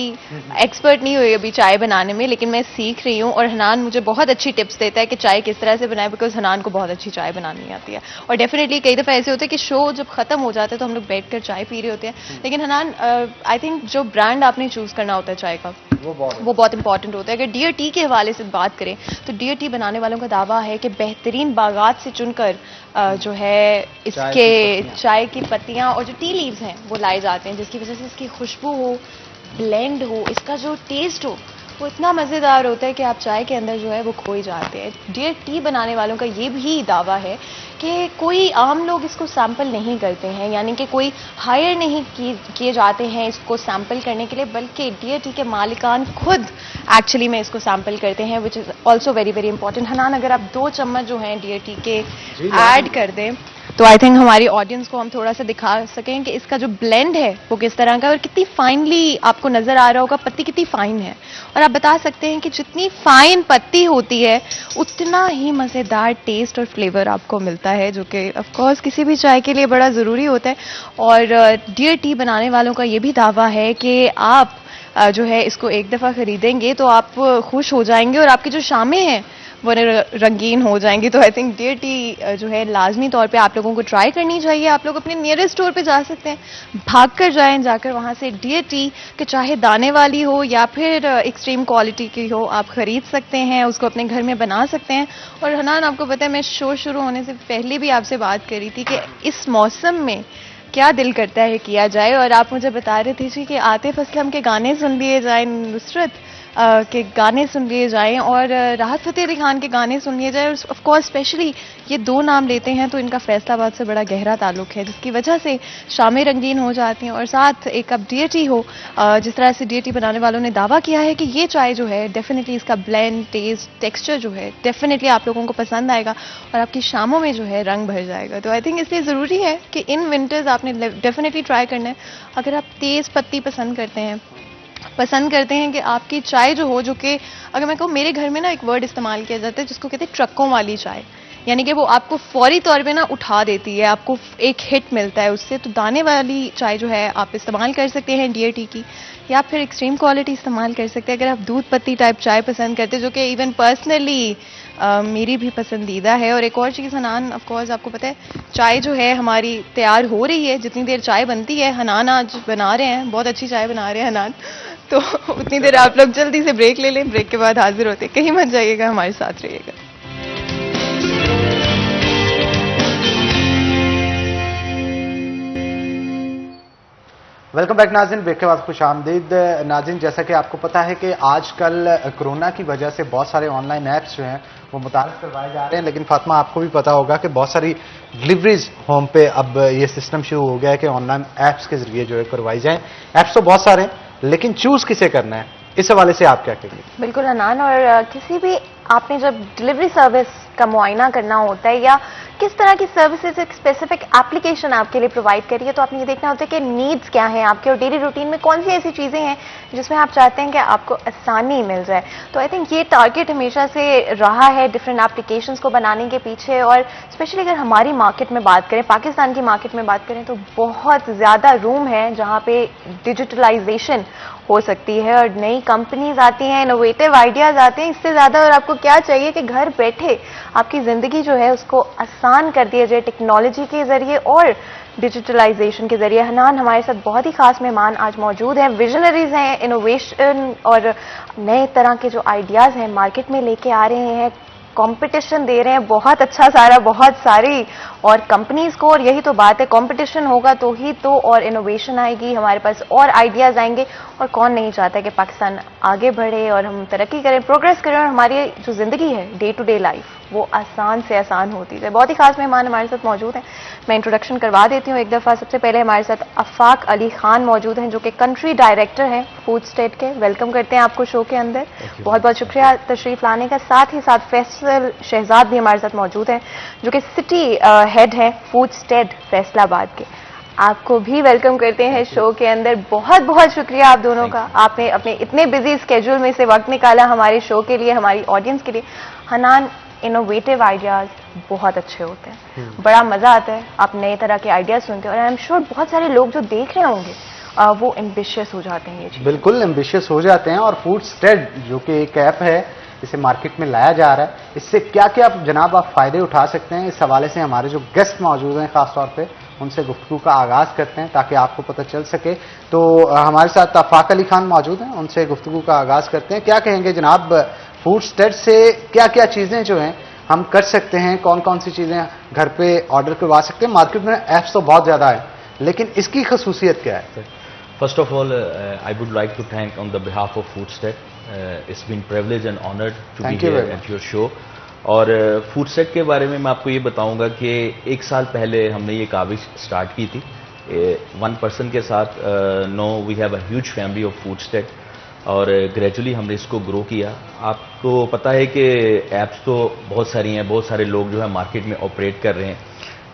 S2: एक्सपर्ट नहीं हुई अभी चाय बनाने में, लेकिन मैं सीख रही हूँ, और हनान मुझे बहुत अच्छी टिप्स देता है कि चाय किस तरह से बनाए, बिकॉज हनान को बहुत अच्छी चाय बनानी आती है। और डेफिनेटली कई दफ़ा ऐसे होते हैं कि शो जब खत्म हो जाता है तो हम लोग बैठ कर चाय पी रहे होते हैं, लेकिन हनान आई थिंक जो ब्रांड आपने चूज़ करना होता है चाय का, वो बहुत इंपॉर्टेंट होता है। अगर डियर टी के हवाले से बात करें तो डियर टी बनाने वालों का दावा है कि बेहतरीन बागात से चुनकर जो है इसके चाय की पत्तियां और जो टी लीव्स हैं वो लाए जाते हैं, जिसकी वजह से इसकी खुशबू हो, ब्लेंड हो, इसका जो टेस्ट हो वो इतना मज़ेदार होता है कि आप चाय के अंदर जो है वो खो ही जाते हैं। डियर टी बनाने वालों का ये भी दावा है कि कोई आम लोग इसको सैंपल नहीं करते हैं, यानी कि कोई हायर नहीं किए जाते हैं इसको सैंपल करने के लिए, बल्कि डियर टी के मालिकान खुद एक्चुअली में इसको सैंपल करते हैं, which is also very very important. Hanan, अगर आप 2 चम्मच जो हैं डियर टी के ऐड कर दें तो आई थिंक हमारी ऑडियंस को हम थोड़ा सा दिखा सकें कि इसका जो ब्लेंड है वो किस तरह का है और कितनी फाइनली आपको नज़र आ रहा होगा पत्ती कितनी फाइन है। और आप बता सकते हैं कि जितनी फाइन पत्ती होती है उतना ही मज़ेदार टेस्ट और फ्लेवर आपको मिलता है, जो कि ऑफ कोर्स किसी भी चाय के लिए बड़ा ज़रूरी होता है। और डियर टी बनाने वालों का ये भी दावा है कि आप जो है इसको एक दफ़ा ख़रीदेंगे तो आप खुश हो जाएंगे और आपकी जो शामें हैं वो रंगीन हो जाएंगी। तो आई थिंक डियर टी जो है लाजमी तौर पे आप लोगों को ट्राई करनी चाहिए। आप लोग अपने नियरेस्ट स्टोर पे जा सकते हैं, भाग कर जाएं, जाकर वहाँ से डियर टी के चाहे दाने वाली हो या फिर एक्सट्रीम क्वालिटी की हो, आप ख़रीद सकते हैं, उसको अपने घर में बना सकते हैं। और हनान, आपको पता है मैं शो शुरू होने से पहले भी आपसे बात करी थी कि इस मौसम में क्या दिल करता है किया जाए, और आप मुझे बता रहे थे जी कि आतिफ असलम के गाने सुन लिए जाएं, नुसरत के गाने सुन लिए जाएं और राहत फ़तेह अली खान के गाने सुन लिए जाएं। ऑफ कोर्स स्पेशली ये 2 नाम लेते हैं तो इनका फैसलाबाद से बड़ा गहरा ताल्लुक है, जिसकी वजह से शामें रंगीन हो जाती हैं। और साथ एक कप डियर टी हो, जिस तरह से डियर टी बनाने वालों ने दावा किया है कि ये चाय जो है डेफिनेटली इसका ब्लेंड, टेस्ट, टेक्सचर जो है डेफिनेटली आप लोगों को पसंद आएगा और आपकी शामों में जो है रंग भर जाएगा। तो आई थिंक इसलिए ज़रूरी है कि इन विंटर्स आपने डेफिनेटली ट्राई करना है। अगर आप तेज़ पत्ती पसंद करते हैं कि आपकी चाय जो हो, जो कि अगर मैं कहूँ मेरे घर में ना एक वर्ड इस्तेमाल किया जाता है जिसको कहते हैं ट्रकों वाली चाय, यानी कि वो आपको फौरी तौर पे ना उठा देती है, आपको एक हिट मिलता है उससे। तो दाने वाली चाय जो है आप इस्तेमाल कर सकते हैं डियर टी की, या फिर एक्सट्रीम क्वालिटी इस्तेमाल कर सकते हैं अगर आप दूध पत्ती टाइप चाय पसंद करते हैं, जो कि इवन पर्सनली मेरी भी पसंदीदा है। और एक और चीज़ हनान, ऑफ कोर्स आपको पता है चाय जो है हमारी तैयार हो रही है, जितनी देर चाय बनती है हनान आज बना रहे हैं, बहुत अच्छी चाय बना रहे हैं हनान, तो उतनी देर आप लोग जल्दी से ब्रेक ले लें, ब्रेक के बाद हाजिर होते हैं। कहीं मत जाइएगा, हमारे साथ रहिएगा।
S1: वेलकम बैक नाज़रीन, ब्रेक के बाद खुश आमदीद। नाज़रीन, जैसा कि आपको पता है कि आजकल कोरोना की वजह से बहुत सारे ऑनलाइन ऐप्स जो हैं वो मुतारिफ करवाए जा रहे हैं, लेकिन फातिमा आपको भी पता होगा कि बहुत सारी डिलीवरीज होम पे अब ये सिस्टम शुरू हो गया है कि ऑनलाइन ऐप्स के जरिए जो है करवाई जाएँ। ऐप्स तो बहुत सारे हैं, लेकिन चूज़ किसे करना है, इस हवाले से आप क्या कहेंगे?
S2: बिल्कुल हनान, और किसी भी आपने जब डिलीवरी सर्विस का मुआयना करना होता है या किस तरह की सर्विसेज एक स्पेसिफिक एप्लीकेशन आपके लिए प्रोवाइड करिए, तो आपने ये देखना होता है कि नीड्स क्या हैं आपके और डेली रूटीन में कौन सी ऐसी चीज़ें हैं जिसमें आप चाहते हैं कि आपको आसानी मिल जाए। तो आई थिंक ये टारगेट हमेशा से रहा है डिफरेंट एप्लीकेशंस को बनाने के पीछे। और स्पेशली अगर हमारी मार्केट में बात करें, पाकिस्तान की मार्केट में बात करें, तो बहुत ज़्यादा रूम है जहाँ पे डिजिटलाइजेशन हो सकती है और नई कंपनीज आती हैं, इनोवेटिव आइडियाज़ आते हैं। इससे ज़्यादा और आपको क्या चाहिए कि घर बैठे आपकी ज़िंदगी जो है उसको आसान कर दिया जाए टेक्नोलॉजी के ज़रिए और डिजिटलाइजेशन के ज़रिए। हनान, हमारे साथ बहुत ही खास मेहमान आज मौजूद हैं, विजनरीज हैं, इनोवेशन और नए तरह के जो आइडियाज़ हैं मार्केट में लेके आ रहे हैं। कंपटीशन दे रहे हैं बहुत अच्छा सारा, बहुत सारी और कंपनीज को, और यही तो बात है, कंपटीशन होगा तो ही तो और इनोवेशन आएगी, हमारे पास और आइडियाज आएंगे। और कौन नहीं चाहता कि पाकिस्तान आगे बढ़े और हम तरक्की करें, प्रोग्रेस करें, और हमारी जो जिंदगी है डे टू डे लाइफ वो आसान से आसान होती है। बहुत ही खास मेहमान हमारे साथ मौजूद हैं, मैं इंट्रोडक्शन करवा देती हूँ एक दफ़ा। सबसे पहले हमारे साथ आफाक अली खान मौजूद हैं जो कि कंट्री डायरेक्टर हैं फूड स्टेट के। वेलकम करते हैं आपको शो के अंदर, बहुत बहुत शुक्रिया तशरीफ लाने का। साथ ही साथ फैसल शहजाद भी हमारे साथ मौजूद हैं जो कि सिटी हेड हैं फूड स्टेट फैसलाबाद के। आपको भी वेलकम करते हैं शो के अंदर। बहुत बहुत शुक्रिया आप दोनों का, आपने अपने इतने बिजी स्केड्यूल में से वक्त निकाला हमारे शो के लिए, हमारी ऑडियंस के लिए। हनान, इनोवेटिव आइडियाज बहुत अच्छे होते हैं, बड़ा मजा आता है, आप नए तरह के आइडियाज सुनते हैं और आई एम श्योर बहुत सारे लोग जो देख रहे होंगे वो एम्बिशियस हो जाते हैं। ये चीज
S1: बिल्कुल एम्बिशियस हो जाते हैं। और फूड स्टेड जो कि एक ऐप है, इसे मार्केट में लाया जा रहा है, इससे क्या क्या जनाब आप फायदे उठा सकते हैं, इस हवाले से हमारे जो गेस्ट मौजूद हैं खासतौर पे उनसे गुफ्तगू का आगाज करते हैं ताकि आपको पता चल सके। तो हमारे साथ आफाक अली खान मौजूद हैं, उनसे गुफ्तगू का आगाज करते हैं। क्या कहेंगे जनाब, फूड स्टेड से क्या क्या चीजें जो हैं हम कर सकते हैं, कौन कौन सी चीजें घर पे ऑर्डर करवा सकते हैं? मार्केट में ऐप्स तो बहुत ज्यादा है, लेकिन इसकी खसूसियत क्या है?
S7: First of all, I would like to thank on the behalf of Foodstead. It's been privilege and honored to be here at your show. और Foodstead के बारे में मैं आपको ये बताऊंगा कि एक साल पहले हमने ये काविश स्टार्ट की थी वन पर्सन के साथ। No we have a huge family of Foodstead और ग्रेजुअली हमने इसको ग्रो किया। आपको पता है कि ऐप्स तो बहुत सारी हैं, बहुत सारे लोग जो है मार्केट में ऑपरेट कर रहे हैं,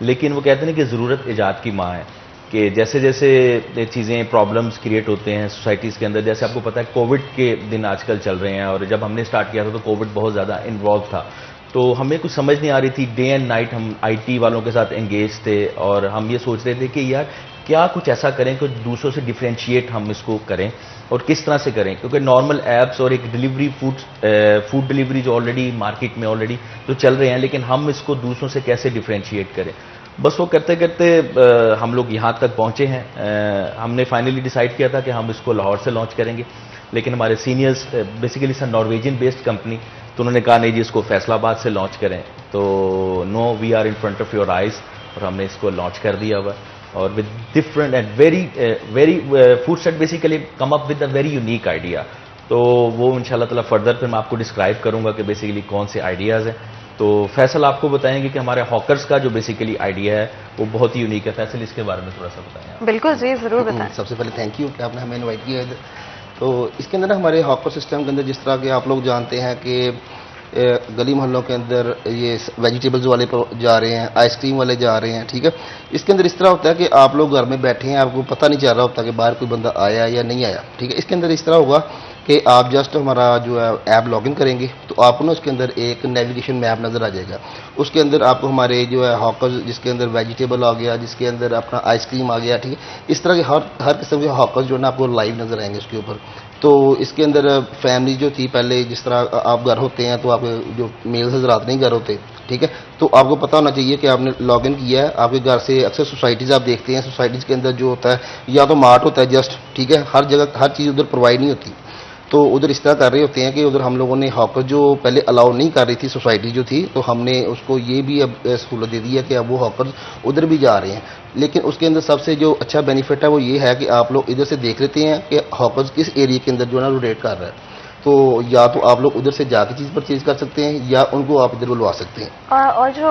S7: लेकिन वो कहते हैं कि ज़रूरत ईजाद की माँ है, कि जैसे जैसे चीज़ें प्रॉब्लम्स क्रिएट होते हैं सोसाइटीज़ के अंदर। जैसे आपको पता है कोविड के दिन आजकल चल रहे हैं और जब हमने स्टार्ट किया था तो कोविड बहुत ज़्यादा इन्वॉल्व था, तो हमें कुछ समझ नहीं आ रही थी। डे एंड नाइट हम आईटी वालों के साथ एंगेज थे और हम ये सोच रहे थे कि यार क्या कुछ ऐसा करें कि दूसरों से डिफ्रेंशिएट हम इसको करें और किस तरह से करें, क्योंकि नॉर्मल ऐप्स और एक डिलीवरी फूड डिलीवरी जो ऑलरेडी मार्केट में ऑलरेडी जो चल रहे हैं, लेकिन हम इसको दूसरों से कैसे डिफ्रेंशिएट करें। बस वो करते करते हम लोग यहाँ तक पहुँचे हैं। हमने फाइनली डिसाइड किया था कि हम इसको लाहौर से लॉन्च करेंगे, लेकिन हमारे seniors basically sir Norwegian based company, तो उन्होंने कहा नहीं जी इसको फैसलाबाद से लॉन्च करें। तो no we are in front of your eyes और हमने इसको लॉन्च कर दिया हुआ और with different and very Foodstead basically come up with a very unique idea. तो वो इंशाल्लाह ताला फर्दर फिर मैं आपको डिस्क्राइब करूंगा कि बेसिकली कौन से आइडियाज़ हैं। तो फैसल आपको बताएंगे कि हमारे हॉकर्स का जो बेसिकली आइडिया है वो बहुत ही यूनिक है। फैसल इसके बारे में थोड़ा सा बताएं।
S2: बिल्कुल जी, जरूर बताएं।
S8: सबसे पहले थैंक यू कि आपने हमें इनवाइट किया इधर। तो इसके अंदर ना हमारे हॉकर सिस्टम के अंदर जिस तरह के आप लोग जानते हैं कि गली मोहल्लों के अंदर ये वेजिटेबल्स वाले जा रहे हैं, आइसक्रीम वाले जा रहे हैं, ठीक है। इसके अंदर इस तरह होता है कि आप लोग घर में बैठे हैं, आपको पता नहीं चल रहा होता कि बाहर कोई बंदा आया या नहीं आया, ठीक है। इसके अंदर इस तरह होगा कि आप जस्ट हमारा जो है ऐप लॉगिन करेंगे तो आपको ना उसके अंदर एक नेविगेशन मैप नज़र आ जाएगा। उसके अंदर आपको हमारे जो है हॉकर्स, जिसके अंदर वेजिटेबल आ गया, जिसके अंदर अपना आइसक्रीम आ गया, ठीक है। इस तरह के हर किस्म के हॉकर्स जो है ना आपको लाइव नज़र आएंगे उसके ऊपर। तो इसके अंदर फैमिली जो थी पहले, जिस तरह आप घर होते हैं तो आपके जो मेल्स हजरात नहीं घर होते, ठीक है, तो आपको पता होना चाहिए कि आपने लॉगिन किया है। आपके घर से अक्सर सोसाइटीज़ आप देखते हैं, सोसाइटीज़ के अंदर जो होता है या तो मार्ट होता है जस्ट, ठीक है, हर जगह हर चीज़ उधर प्रोवाइड नहीं होती। तो उधर इस तरह कर रहे होते हैं कि उधर हम लोगों ने हॉकर जो पहले अलाउ नहीं कर रही थी सोसाइटी जो थी, तो हमने उसको ये भी अब सहूलत दे दी है कि अब वो हॉकर उधर भी जा रहे हैं। लेकिन उसके अंदर सबसे जो अच्छा बेनिफिट है वो ये है कि आप लोग इधर से देख लेते हैं कि हॉकर्स किस एरिया के अंदर जो है ना रोटेट कर रहा है। तो या तो आप लोग उधर से जाके चीज़ परचेज कर सकते हैं या उनको आप इधर बुलवा सकते हैं।
S2: और जो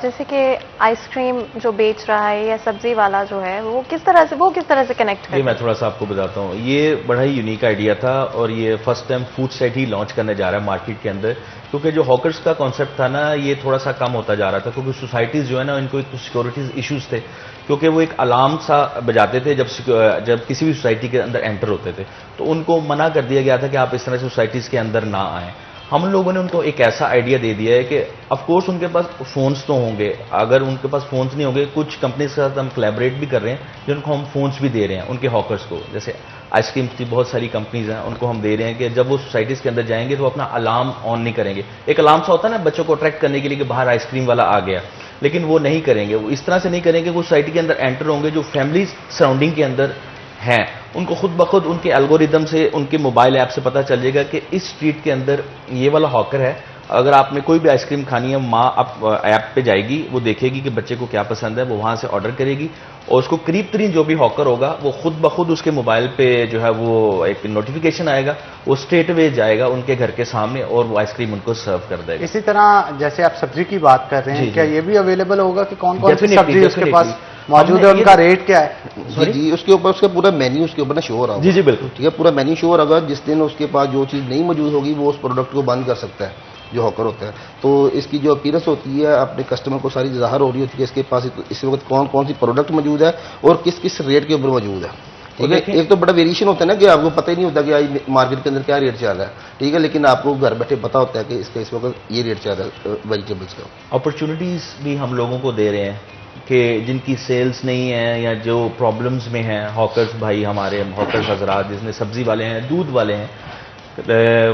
S2: जैसे कि आइसक्रीम जो बेच रहा है या सब्जी वाला जो है वो किस तरह से कनेक्ट है?
S7: ये मैं थोड़ा सा आपको बताता हूँ। ये बड़ा ही यूनिक आइडिया था और ये फर्स्ट टाइम फूडस्टेड ही लॉन्च करने जा रहा है मार्केट के अंदर, क्योंकि जो हॉकर्स का कॉन्सेप्ट था ना ये थोड़ा सा कम होता जा रहा था, क्योंकि सोसाइटीज़ जो है ना इनको एक सिक्योरिटीज इश्यूज थे, क्योंकि वो एक अलार्म सा बजाते थे जब किसी भी सोसाइटी के अंदर एंटर होते थे, तो उनको मना कर दिया गया था कि आप इस तरह से सोसाइटीज़ के अंदर ना आएँ। हम लोगों ने उनको एक ऐसा आइडिया दे दिया है कि ऑफ कोर्स उनके पास फ़ोन्स तो होंगे, अगर उनके पास फ़ोन्स नहीं होंगे, कुछ कंपनीज के साथ हम कोलैबोरेट भी कर रहे हैं जिनको हम फ़ोन्स भी दे रहे हैं उनके हॉकर्स को। जैसे आइसक्रीम की बहुत सारी कंपनीज हैं, उनको हम दे रहे हैं कि जब वो सोसाइटीज़ के अंदर जाएंगे तो अपना अलार्म ऑन नहीं करेंगे। एक अलार्म सा होता है ना बच्चों को अट्रैक्ट करने के लिए कि बाहर आइसक्रीम वाला आ गया, लेकिन वो नहीं करेंगे। वो इस तरह से नहीं करेंगे, वो सोसाइटी के अंदर एंटर होंगे, जो फैमिली सराउंडिंग के अंदर हैं उनको खुद ब खुद उनके एल्गोरिदम से, उनके मोबाइल ऐप से पता चल जाएगा कि इस स्ट्रीट के अंदर ये वाला हॉकर है अगर आपने कोई भी आइसक्रीम खानी है, माँ आप ऐप पे जाएगी, वो देखेगी कि बच्चे को क्या पसंद है, वो वहां से ऑर्डर करेगी और उसको करीब तरीन जो भी हॉकर होगा वो खुद ब खुद उसके मोबाइल पे जो है वो एक नोटिफिकेशन आएगा, वो स्ट्रेट वे जाएगा उनके घर के सामने और वो आइसक्रीम उनको सर्व कर देगा।
S1: इसी तरह जैसे आप सब्जी की बात कर रहे हैं, क्या ये भी अवेलेबल होगा कि कौन कौन सी सब्जी उसके पास मौजूद है, उनका रेट क्या है?
S8: जी, उसके ऊपर उसका पूरा मेन्यू उसके ऊपर ना शो हो रहा होगा।
S7: जी बिल्कुल,
S8: ठीक है, पूरा मेन्यू शो हो रहा होगा। जिस दिन उसके पास जो चीज़ नहीं मौजूद होगी वो उस प्रोडक्ट को बंद कर सकता है, जो हॉकर होता है। तो इसकी जो अपीयरेंस होती है अपने कस्टमर को सारी ज़ाहिर हो रही होती है इसके पास इस वक्त कौन कौन सी प्रोडक्ट मौजूद है और किस किस रेट के ऊपर मौजूद है। ठीक है, एक तो बड़ा वेरिएशन होता है ना कि आपको पता ही नहीं होता कि आज मार्केट के अंदर क्या रेट चल रहा है। ठीक है, लेकिन आपको घर बैठे पता होता है कि इसका इस वक्त ये रेट चल रहा है वेजिटेबल्स का।
S7: अपॉर्चुनिटीज भी हम लोगों को दे रहे हैं कि जिनकी सेल्स नहीं है या जो प्रॉब्लम्स में हैं, हॉकर्स भाई हमारे, हॉकर्स हजरात जिसमें सब्जी वाले हैं, दूध वाले हैं,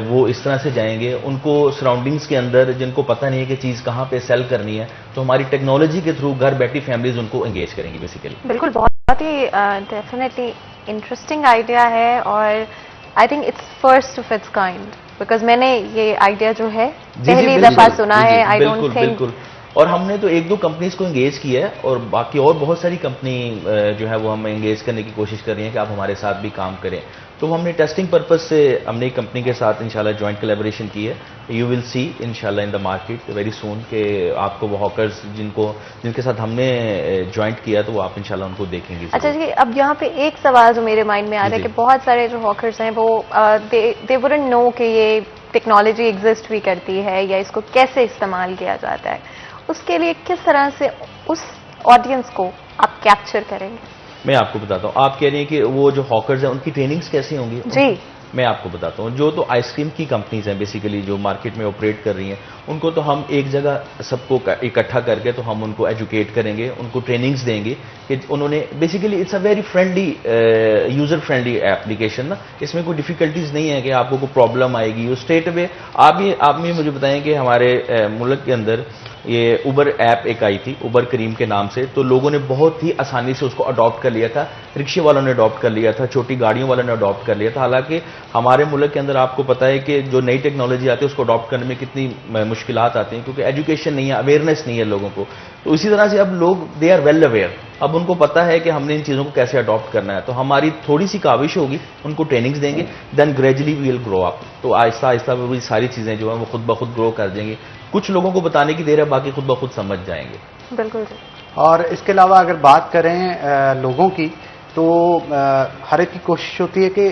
S7: वो इस तरह से जाएंगे, उनको सराउंडिंग्स के अंदर जिनको पता नहीं है कि चीज़ कहाँ पे सेल करनी है, तो हमारी टेक्नोलॉजी के थ्रू घर बैठी फैमिलीज उनको एंगेज करेंगी बेसिकली।
S2: बिल्कुल, बहुत ही डेफिनेटली इंटरेस्टिंग आइडिया है और I think it's first of its kind, because मैंने ये आइडिया जो है पहली दफा सुना है। आई डोंट थिंक,
S7: बिल्कुल, और हमने तो एक दो कंपनीज को एंगेज किया है और बाकी और बहुत सारी कंपनी जो है वो हम एंगेज करने की कोशिश कर रही हैं कि आप हमारे साथ भी काम करें। तो हमने टेस्टिंग पर्पस से हमने एक कंपनी के साथ इंशाल्लाह जॉइंट कोलैबोरेशन की है। यू विल सी इंशाल्लाह इन द मार्केट वेरी सून कि आपको वो हॉकर्स जिनके साथ हमने जॉइंट किया तो वो आप इंशाल्लाह उनको देखेंगे।
S2: अच्छा जी, अब यहाँ पे एक सवाल जो मेरे माइंड में आ रहा है कि बहुत सारे जो हॉकर्स हैं वो दे वुडंट नो कि ये टेक्नोलॉजी एग्जिस्ट भी करती है या इसको कैसे इस्तेमाल किया जाता है। उसके लिए किस तरह से उस ऑडियंस को आप कैप्चर करेंगे?
S7: मैं आपको बताता हूँ। आप कह रही हैं कि वो जो हॉकर्स हैं उनकी ट्रेनिंग्स कैसी होंगी?
S2: जी,
S7: मैं आपको बताता हूँ। जो तो आइसक्रीम की कंपनीज हैं बेसिकली जो मार्केट में ऑपरेट कर रही हैं, उनको तो हम एक जगह सबको इकट्ठा करके तो हम उनको एजुकेट करेंगे, उनको ट्रेनिंग्स देंगे कि उन्होंने basically it's a very friendly user friendly application ना, इसमें कोई डिफिकल्टीज नहीं है कि आपको कोई प्रॉब्लम आएगी। स्ट्रेट अवे आप भी मुझे बताएं कि हमारे मुल्क के अंदर ये उबर ऐप एक आई थी, उबर करीम के नाम से, तो लोगों ने बहुत ही आसानी से उसको अडॉप्ट कर लिया था। रिक्शे वालों ने अडॉप्ट कर लिया था, छोटी गाड़ियों वालों ने अडॉप्ट कर लिया था। हालांकि हमारे मुल्क के अंदर आपको पता है कि जो नई टेक्नोलॉजी आती है उसको अडॉप्ट करने में कितनी मुश्किलात आती हैं, क्योंकि एजुकेशन नहीं है, अवेयरनेस नहीं है लोगों को। तो इसी तरह से अब लोग दे आर वेल अवेयर, अब उनको पता है कि हमने इन चीज़ों को कैसे अडॉप्ट करना है। तो हमारी थोड़ी सी काविश होगी, उनको ट्रेनिंग्स देंगे, then gradually we will grow up. तो आहिस्ता आहिस्ता वो सारी चीज़ें जो हैं वो खुद ब खुद ग्रो कर देंगे। कुछ लोगों को बताने की देर है, बाकी खुद ब खुद समझ जाएंगे।
S2: बिल्कुल।
S1: और इसके अलावा अगर बात करें लोगों की, तो हर एक की कोशिश होती है कि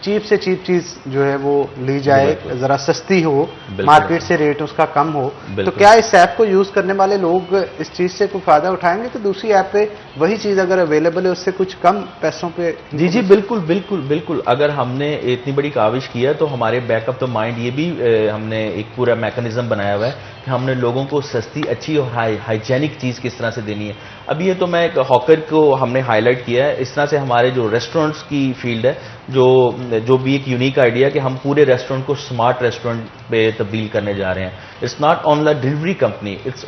S1: चीप से चीप चीज जो है वो ली जाए, जरा सस्ती हो, मार्केट से रेट उसका कम हो। तो क्या इस ऐप को यूज करने वाले लोग इस चीज से कोई फायदा उठाएंगे कि दूसरी ऐप पे वही चीज अगर अवेलेबल है उससे कुछ कम पैसों पे?
S7: जी बिल्कुल बिल्कुल बिल्कुल। अगर हमने इतनी बड़ी काविश किया तो हमारे बैकअप द माइंड ये भी हमने एक पूरा मैकेनिज्म बनाया हुआ है कि हमने लोगों को सस्ती, अच्छी और हाइजेनिक चीज किस तरह से देनी है। अभी ये तो मैं एक हॉकर को हमने हाईलाइट किया है। इस तरह से हमारे जो रेस्टोरेंट्स की फील्ड है, जो भी एक यूनिक आइडिया कि हम पूरे रेस्टोरेंट को स्मार्ट रेस्टोरेंट पे तब्दील करने जा रहे हैं। It's not only delivery company, it's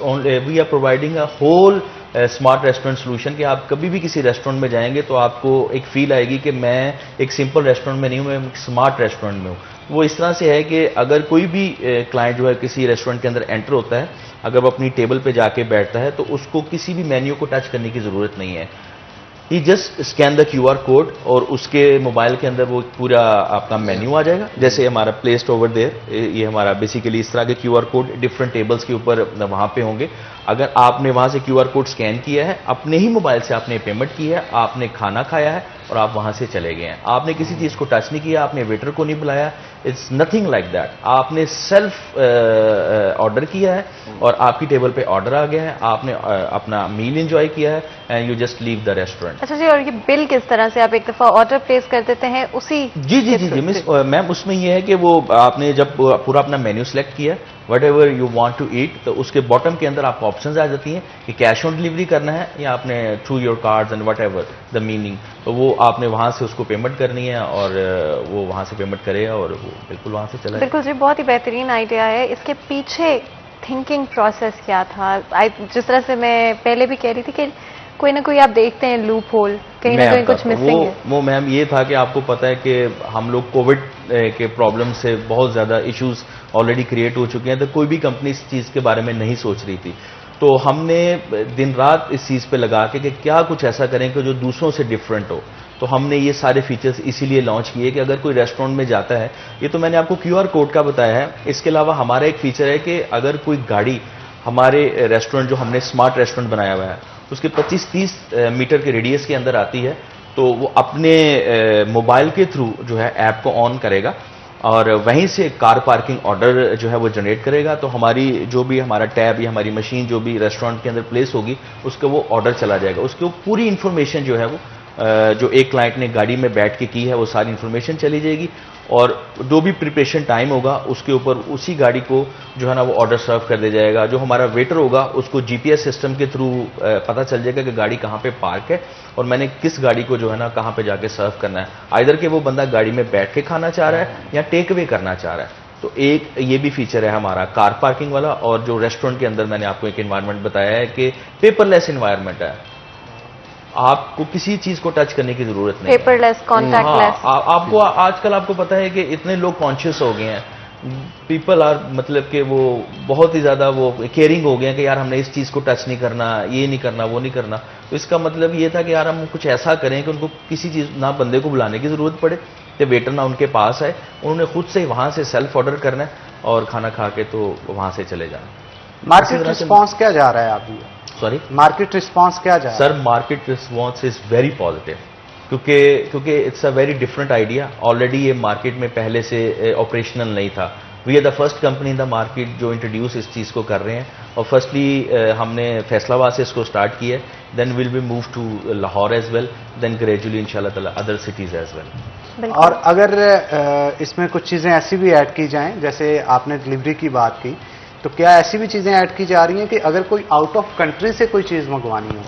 S7: we are providing a whole smart restaurant solution कि आप कभी भी किसी रेस्टोरेंट में जाएंगे तो आपको एक फील आएगी कि मैं एक सिंपल रेस्टोरेंट में नहीं हूँ, मैं एक स्मार्ट रेस्टोरेंट में हूँ। वो इस तरह से है कि अगर कोई भी क्लाइंट जो है किसी रेस्टोरेंट के अंदर एंटर होता है, अगर वो अपनी टेबल पे जाके बैठता है तो उसको किसी भी मेन्यू को टच करने की ज़रूरत नहीं है। He just scan the QR code और उसके मोबाइल के अंदर वो पूरा आपका मेन्यू आ जाएगा। जैसे हमारा प्लेस्ड ओवर देयर, ये हमारा बेसिकली इस तरह के QR कोड डिफरेंट टेबल्स के ऊपर वहाँ पे होंगे। अगर आपने वहाँ से QR कोड स्कैन किया है, अपने ही मोबाइल से आपने पेमेंट की है, आपने खाना खाया है और आप वहाँ से चले गए हैं, आपने किसी चीज़ को टच नहीं किया, आपने वेटर को नहीं बुलाया, इट्स नथिंग लाइक दैट। आपने सेल्फ ऑर्डर किया है और आपकी टेबल पे ऑर्डर आ गया है, आपने अपना मील एंजॉय किया है and you just leave the restaurant.
S2: अच्छा जी, और ये बिल किस तरह से? आप एक दफा ऑर्डर प्लेस कर देते हैं उसी?
S7: जी मिस मैम, उसमें ये है कि वो आपने जब पूरा अपना मेन्यू सेलेक्ट किया, whatever you want to eat, तो उसके बॉटम के अंदर आपको ऑप्शंस आ जाती हैं कि कैश ऑन डिलीवरी करना है या आपने through your cards and what ever the meaning, तो वो आपने वहाँ से उसको पेमेंट करनी है और वो वहाँ से पेमेंट करेगा और वो बिल्कुल वहाँ से चला।
S2: बिल्कुल जी, बहुत ही बेहतरीन आइडिया है। इसके पीछे थिंकिंग प्रोसेस क्या था? जिस तरह से मैं पहले भी कह रही थी कि कोई ना कोई आप देखते हैं लूप होल, कहीं ना कहीं कुछ मिसिंग है?
S7: वो मैम ये था कि आपको पता है कि हम लोग कोविड के प्रॉब्लम से बहुत ज़्यादा इश्यूज ऑलरेडी क्रिएट हो चुके हैं, तो कोई भी कंपनी इस चीज़ के बारे में नहीं सोच रही थी। तो हमने दिन रात इस चीज़ पे लगा के कि क्या कुछ ऐसा करें कि जो दूसरों से डिफरेंट हो। तो हमने ये सारे फीचर्स इसीलिए लॉन्च किए कि अगर कोई रेस्टोरेंट में जाता है, ये तो मैंने आपको QR कोड का बताया है, इसके अलावा हमारा एक फीचर है कि अगर कोई गाड़ी हमारे रेस्टोरेंट, जो हमने स्मार्ट रेस्टोरेंट बनाया हुआ है, उसके 25-30 मीटर के रेडियस के अंदर आती है, तो वो अपने मोबाइल के थ्रू जो है ऐप को ऑन करेगा और वहीं से कार पार्किंग ऑर्डर जो है वो जनरेट करेगा। तो हमारी जो भी हमारा टैब या हमारी मशीन जो भी रेस्टोरेंट के अंदर प्लेस होगी, उसका वो ऑर्डर चला जाएगा। उसके पूरी इंफॉर्मेशन जो है वो जो एक क्लाइंट ने गाड़ी में बैठ के की है, वो सारी इंफॉर्मेशन चली जाएगी और जो भी प्रिपरेशन टाइम होगा उसके ऊपर उसी गाड़ी को जो है ना वो ऑर्डर सर्व कर दिया जाएगा। जो हमारा वेटर होगा उसको GPS सिस्टम के थ्रू पता चल जाएगा कि गाड़ी कहाँ पे पार्क है और मैंने किस गाड़ी को जो है ना कहाँ पे जाके सर्व करना है। आइदर कि वो बंदा गाड़ी में बैठ के खाना चाह रहा है या टेक अवे करना चाह रहा है। तो एक ये भी फीचर है हमारा कार पार्किंग वाला। और जो रेस्टोरेंट के अंदर मैंने आपको एक एनवायरनमेंट बताया है कि पेपरलेस एनवायरनमेट है, आपको किसी चीज को टच करने की जरूरत नहीं,
S2: पेपरलेस, कॉन्टैक्टलेस।
S7: आपको आजकल आपको पता है कि इतने लोग कॉन्शियस हो गए हैं, पीपल आर मतलब कि वो बहुत ही ज्यादा वो केयरिंग हो गए हैं कि यार हमने इस चीज को टच नहीं करना, ये नहीं करना, वो नहीं करना। तो इसका मतलब ये था कि यार हम कुछ ऐसा करें कि उनको किसी चीज ना बंदे को बुलाने की जरूरत पड़े, तो वेटर ना उनके पास आए, उन्होंने खुद से वहां से सेल्फ ऑर्डर करना है और खाना खा के तो वहां से चले जाना।
S1: मार्केट रिस्पॉन्स क्या जा रहा है अभी?
S7: सॉरी,
S1: मार्केट रिस्पॉन्स क्या जा रहा है?
S7: Sir market response is very positive क्योंकि it's a very different idea. Already ये मार्केट में पहले से ऑपरेशनल नहीं था। We are the first company in the market जो इंट्रोड्यूस इस चीज़ को कर रहे हैं। और फर्स्टली हमने फैसलाबाद से इसको स्टार्ट किया है, then will be move to Lahore as well, then gradually इंशाल्लाह ताला अदर सिटीज एज वेल।
S1: और अगर इसमें कुछ चीज़ें ऐसी भी ऐड की जाएं, जैसे आपने डिलीवरी की बात की, तो क्या ऐसी भी चीज़ें ऐड की जा रही हैं कि अगर कोई आउट ऑफ कंट्री से कोई चीज़ मंगवानी हो?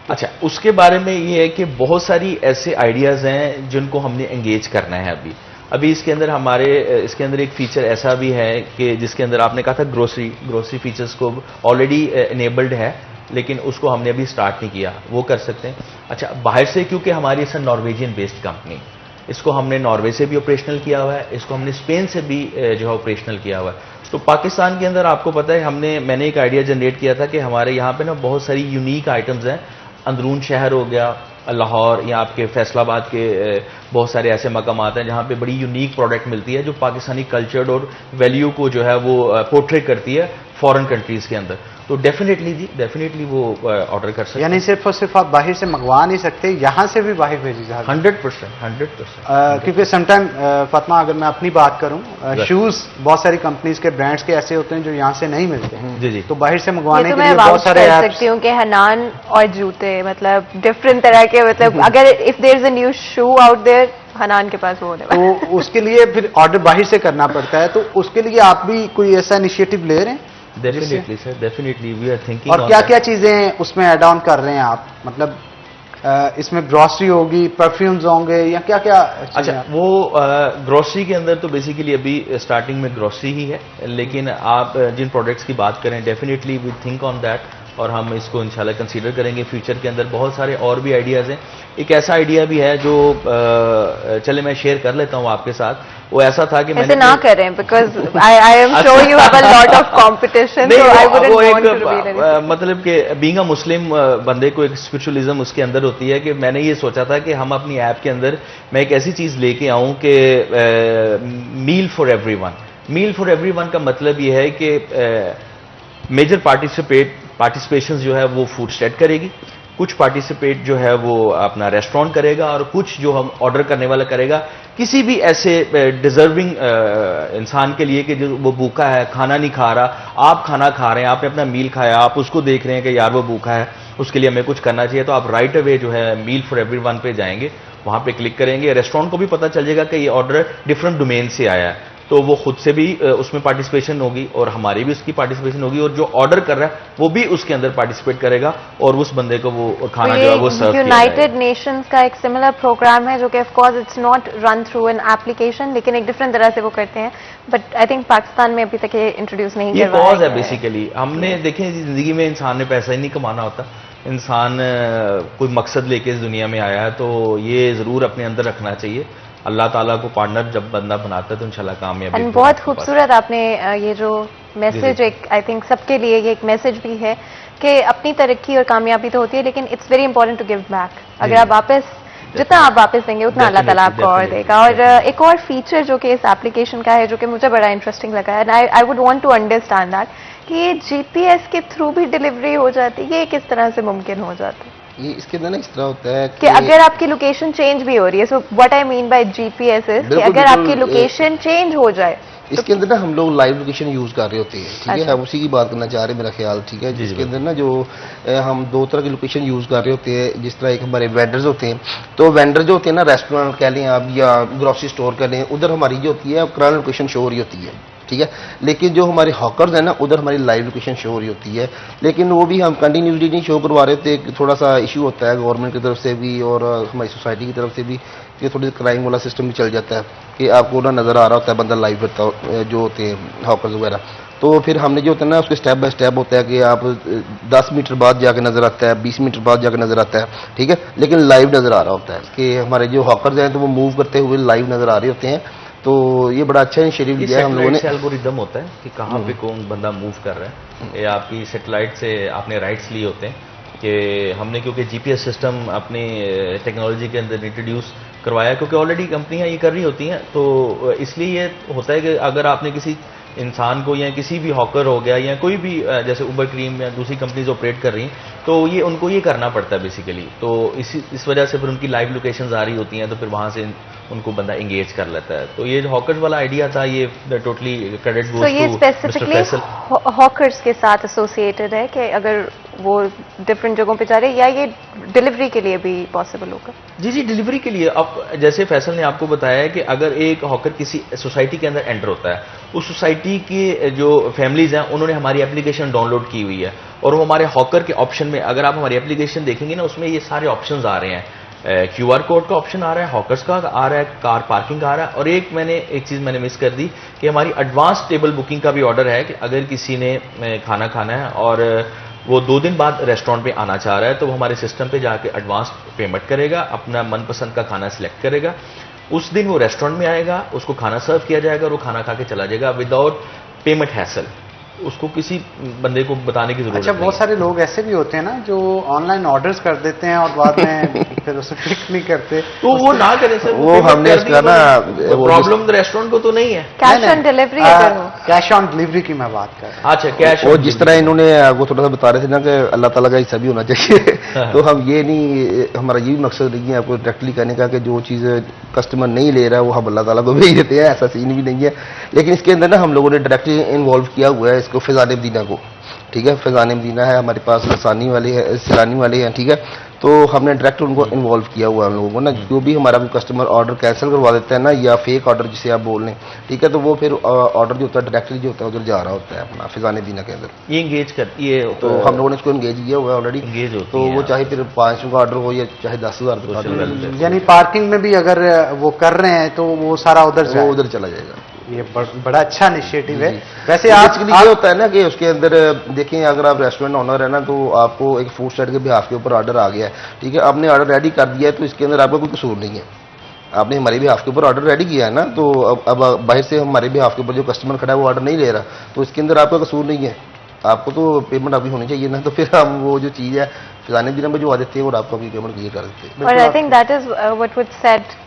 S7: अच्छा, उसके बारे में ये है कि बहुत सारी ऐसे आइडियाज़ हैं जिनको हमने एंगेज करना है। अभी इसके अंदर एक फीचर ऐसा भी है कि जिसके अंदर आपने कहा था ग्रोसरी फीचर्स को ऑलरेडी इनेबल्ड है, लेकिन उसको हमने अभी स्टार्ट नहीं किया, वो कर सकते हैं। अच्छा, बाहर से क्योंकि हमारी इस नॉर्वेजियन बेस्ड कंपनी, इसको हमने नॉर्वे से भी ऑपरेशनल किया हुआ है, इसको हमने स्पेन से भी जो है ऑपरेशनल किया हुआ है। तो पाकिस्तान के अंदर आपको पता है मैंने एक आइडिया जनरेट किया था कि हमारे यहाँ पे ना बहुत सारी यूनिक आइटम्स हैं। अंदरून शहर हो गया, लाहौर या आपके फैसलाबाद के बहुत सारे ऐसे मकामात हैं जहाँ पे बड़ी यूनिक प्रोडक्ट मिलती है जो पाकिस्तानी कल्चर और वैल्यू को जो है वो पोर्ट्रे करती है फॉरेन कंट्रीज के अंदर। तो डेफिनेटली वो ऑर्डर कर सकते हैं।
S1: यानी सिर्फ और सिर्फ आप बाहर से मंगवा नहीं सकते, यहाँ से भी बाहर भेजी जा
S7: 100%।
S1: क्योंकि समटाइम फातिमा, अगर मैं अपनी बात करूँ, शूज बहुत सारी कंपनीज के ब्रांड्स के ऐसे होते हैं जो यहाँ से नहीं मिलते हैं।
S7: जी।
S1: तो बाहर से मंगवाने
S2: तो
S1: के लिए बहुत सारे
S2: ऐप्स सकती हूँ कि हनान और जूते, मतलब डिफरेंट तरह के, मतलब अगर if there is a new shoe out there, Hanan के पास वो होने वाला है।
S1: तो उसके लिए फिर ऑर्डर बाहर से करना पड़ता है। तो उसके लिए आप भी कोई ऐसा इनिशिएटिव ले रहे हैं?
S7: Definitely sir, definitely we are thinking.
S1: और क्या क्या चीजें उसमें ऐड ऑन कर रहे हैं आप? मतलब इसमें ग्रोसरी होगी, परफ्यूम्स होंगे या क्या क्या?
S7: अच्छा, वो ग्रोसरी के अंदर तो बेसिकली अभी स्टार्टिंग में ग्रोसरी ही है, लेकिन आप जिन प्रोडक्ट्स की बात करें definitely we think on that और हम इसको इंशाल्लाह कंसीडर करेंगे फ्यूचर के अंदर। बहुत सारे और भी आइडियाज़ हैं। एक ऐसा आइडिया भी है जो चले मैं शेयर कर लेता हूँ आपके साथ। वो ऐसा था कि
S2: ऐसे ना करें because I am sure you have a lot of competition, so I wouldn't want to reveal anything.
S7: मतलब कि बीइंग अ मुस्लिम बंदे को एक स्पिरिचुअलिज्म उसके अंदर होती है कि मैंने ये सोचा था कि हम अपनी ऐप के अंदर मैं एक ऐसी चीज़ लेके आऊँ कि मील फॉर एवरीवन का मतलब ये है कि मेजर पार्टिसिपेशन जो है वो फूड स्टेट करेगी, कुछ पार्टिसिपेट जो है वो अपना रेस्टोरेंट करेगा और कुछ जो हम ऑर्डर करने वाला करेगा किसी भी ऐसे डिजर्विंग इंसान के लिए कि जो वो भूखा है, खाना नहीं खा रहा, आप खाना खा रहे हैं, आपने अपना मील खाया, आप उसको देख रहे हैं कि यार वो भूखा है, उसके लिए हमें कुछ करना चाहिए, तो आप राइट अवे जो है मील फॉर एवरीवन पे जाएंगे, वहां पे क्लिक करेंगे, रेस्टोरेंट को भी पता चल जाएगा कि ये ऑर्डर डिफरेंट डोमेन से आया है, तो वो खुद से भी उसमें पार्टिसिपेशन होगी और हमारी भी उसकी पार्टिसिपेशन होगी और जो ऑर्डर कर रहा है वो भी उसके अंदर पार्टिसिपेट करेगा और उस बंदे को वो खाना जो है वो सर्व किया जाएगा।
S2: यूनाइटेड नेशंस का एक सिमिलर प्रोग्राम है जो कि of course it's not run through an application, लेकिन एक डिफरेंट तरह से वो करते हैं, बट आई थिंक पाकिस्तान में अभी तक ये इंट्रोड्यूस नहीं
S7: ये
S2: करवाया
S7: कॉज है बेसिकली। हमने देखें जिंदगी में इंसान ने पैसा ही नहीं कमाना होता, इंसान कोई मकसद लेके इस दुनिया में आया है, तो ये ज़रूर अपने अंदर रखना चाहिए। अल्लाह ताला को पार्टनर जब बंदा बनाता है तो इंशाल्लाह कामयाबी।
S2: एंड बहुत खूबसूरत आपने ये जो मैसेज, एक आई थिंक सबके लिए ये एक मैसेज भी है कि अपनी तरक्की और कामयाबी तो होती है, लेकिन it's very important to give back. अगर आप वापस, जितना आप वापस देंगे उतना अल्लाह ताला आपको और देगा। और एक और फीचर जो कि इस एप्लीकेशन का है, जो कि मुझे बड़ा इंटरेस्टिंग लगा है, and I would want to understand that, कि ये जीपीएस के थ्रू भी डिलीवरी हो जाती है। ये किस तरह से मुमकिन हो जाता है?
S8: ये इसके अंदर ना इस तरह होता है
S2: कि अगर आपकी लोकेशन चेंज भी हो रही है, so what I mean by GPS is कि अगर आपकी लोकेशन चेंज हो जाए,
S8: इसके अंदर ना हम लोग लाइव लोकेशन यूज कर रहे होते हैं, ठीक है।
S2: अच्छा।
S8: हम उसी की बात करना चाह रहे हैं, मेरा ख्याल, ठीक है। जिसके अंदर ना जो हम दो तरह की लोकेशन यूज कर रहे होते हैं। जिस तरह एक हमारे वेंडर्स होते हैं, तो वेंडर जो होते हैं ना, रेस्टोरेंट कह लें आप या ग्रोसरी स्टोर कह लें, उधर हमारी जो होती है करंट लोकेशन शो हो रही होती है, ठीक है। लेकिन जो हमारे हॉकर्स हैं ना, उधर हमारी लाइव लोकेशन शो हो रही होती है, लेकिन वो भी हम कंटिन्यूसली नहीं शो करवा रहे होते। थोड़ा सा इशू होता है गवर्नमेंट की तरफ से भी और हमारी सोसाइटी की तरफ से भी, कि थोड़ी क्राइम वाला सिस्टम भी चल जाता है कि आपको ना नज़र आ रहा होता है बंदा लाइव करता जो होते हैं हॉकर्स वगैरह। तो फिर हमने जो होता है ना, उसके स्टेप बाय स्टेप होता है कि आप 10 मीटर बाद जाके नज़र आता है, 20 मीटर बाद जाके नज़र आता है, ठीक है। लेकिन लाइव नज़र आ रहा होता है कि हमारे जो हॉकर्स हैं तो वो मूव करते हुए लाइव नज़र आ रहे होते हैं। तो ये बड़ा अच्छा इनिशिएटिव लिया है हम लोगों ने।
S7: एल्गोरिदम होता है कि कहाँ पे कौन बंदा मूव कर रहा है। ये आपकी सैटेलाइट से आपने राइट्स लिए होते हैं कि हमने, क्योंकि जीपीएस सिस्टम अपनी टेक्नोलॉजी के अंदर इंट्रोड्यूस करवाया, क्योंकि ऑलरेडी कंपनियां ये कर रही होती हैं। तो इसलिए ये होता है कि अगर आपने किसी इंसान को या किसी भी हॉकर हो गया या कोई भी जैसे उबर क्रीम या दूसरी कंपनीज ऑपरेट कर रही हैं, तो ये उनको ये करना पड़ता है बेसिकली। तो इस वजह से फिर उनकी लाइव लोकेशंस आ रही होती हैं, तो फिर वहाँ से उनको बंदा एंगेज कर लेता है। तो ये जो हॉकर्स वाला आइडिया था, ये टोटली क्रेडिट गोज़ टू
S2: ये स्पेसिफिकली हॉकर्स के साथ एसोसिएटेड है कि अगर वो डिफरेंट जगहों पे जा रहे हैं, या ये डिलीवरी के लिए भी पॉसिबल होगा?
S7: जी जी, डिलीवरी के लिए। अब जैसे फैसल ने आपको बताया है कि अगर एक हॉकर किसी सोसाइटी के अंदर एंटर होता है, उस सोसाइटी की जो फैमिलीज हैं उन्होंने हमारी एप्लीकेशन डाउनलोड की हुई है, और वो हमारे हॉकर के ऑप्शन में, अगर आप हमारी एप्लीकेशन देखेंगे ना, उसमें ये सारे ऑप्शंस आ रहे हैं। QR कोड का ऑप्शन आ रहा है, हॉकर्स का आ रहा है, कार पार्किंग आ रहा है, और एक चीज़ मैंने मिस कर दी कि हमारी एडवांस टेबल बुकिंग का भी ऑर्डर है कि अगर किसी ने खाना खाना है और वो 2 दिन बाद रेस्टोरेंट पे आना चाह रहा है, तो वो हमारे सिस्टम पे जाके एडवांस पेमेंट करेगा, अपना मनपसंद का खाना सिलेक्ट करेगा, उस दिन वो रेस्टोरेंट में आएगा, उसको खाना सर्व किया जाएगा और वो खाना खा के चला जाएगा विदाउट पेमेंट हैसल। उसको किसी बंदे को बताने की जरूरत नहीं।
S1: अच्छा, बहुत सारे लोग ऐसे भी होते हैं ना जो ऑनलाइन ऑर्डर्स कर देते हैं और बाद में फिर उसे क्लिक नहीं करते,
S7: तो वो ना करें सर।
S8: वो हमने इसका ना
S7: प्रॉब्लम रेस्टोरेंट को तो नहीं है।
S2: Cash on delivery,
S1: cash on delivery की मैं बात कर रहा हूँ।
S7: अच्छा, कैश।
S8: वो जिस तरह इन्होंने वो थोड़ा सा बता रहे थे ना कि अल्लाह ताला का हिस्सा भी होना चाहिए, तो हम ये नहीं, हमारा ये भी मकसद नहीं है आपको डायरेक्टली कहने का कि जो चीज़ कस्टमर नहीं ले रहा है वो हम अल्लाह ताला को भेज देते हैं, ऐसा सीन भी नहीं है। लेकिन इसके अंदर ना हम लोगों ने डायरेक्टली इन्वॉल्व किया हुआ है इसको, फिजान मदीना को, ठीक है। फिजान मदीना है हमारे पास, लसानी वाले हैं, सिलानी वाले हैं, ठीक है। तो हमने डायरेक्ट उनको इन्वॉल्व किया हुआ है हम लोगों को ना। जो भी हमारा कोई कस्टमर ऑर्डर कैंसिल करवा देता है ना, या फेक ऑर्डर जिसे आप बोल लें, ठीक है, तो वो फिर ऑर्डर जो होता है डायरेक्टली जो होता है उधर जा रहा होता है अपना फिजान मदीना के अंदर।
S7: ये एंगेज करती है,
S8: तो हम लोगों ने इसको एंगेज किया हुआ है ऑलरेडी।
S7: एंगेज होती
S8: तो
S7: है,
S8: वो चाहे फिर 500 का ऑर्डर हो या चाहे 10,000 का ऑर्डर,
S1: यानी पार्किंग में भी अगर वो कर रहे हैं तो वो सारा उधर
S8: चला जाएगा।
S1: ये बड़ा अच्छा इनिशिएटिव है। वैसे
S8: आज ये होता है ना कि उसके अंदर देखें, अगर आप रेस्टोरेंट ओनर है ना, तो आपको एक फूड सेट के बिहाफ के ऊपर ऑर्डर आ गया है, ठीक है, आपने ऑर्डर रेडी कर दिया है, तो इसके अंदर आपका कोई कसूर नहीं है। आपने हमारे बिहाफ के ऊपर ऑर्डर रेडी किया है ना, तो अब बाहर से हमारे बिहाफ के ऊपर जो कस्टमर खड़ा है वो ऑर्डर नहीं ले रहा, तो इसके अंदर आपका कसूर नहीं है। आपको तो पेमेंट अभी होनी चाहिए ना, तो फिर हम वो जो चीज़ है फिजाने दिन में जो आ देते हैं और आपको अभी पेमेंट ये कर देते हैं।
S2: और I think that is what would set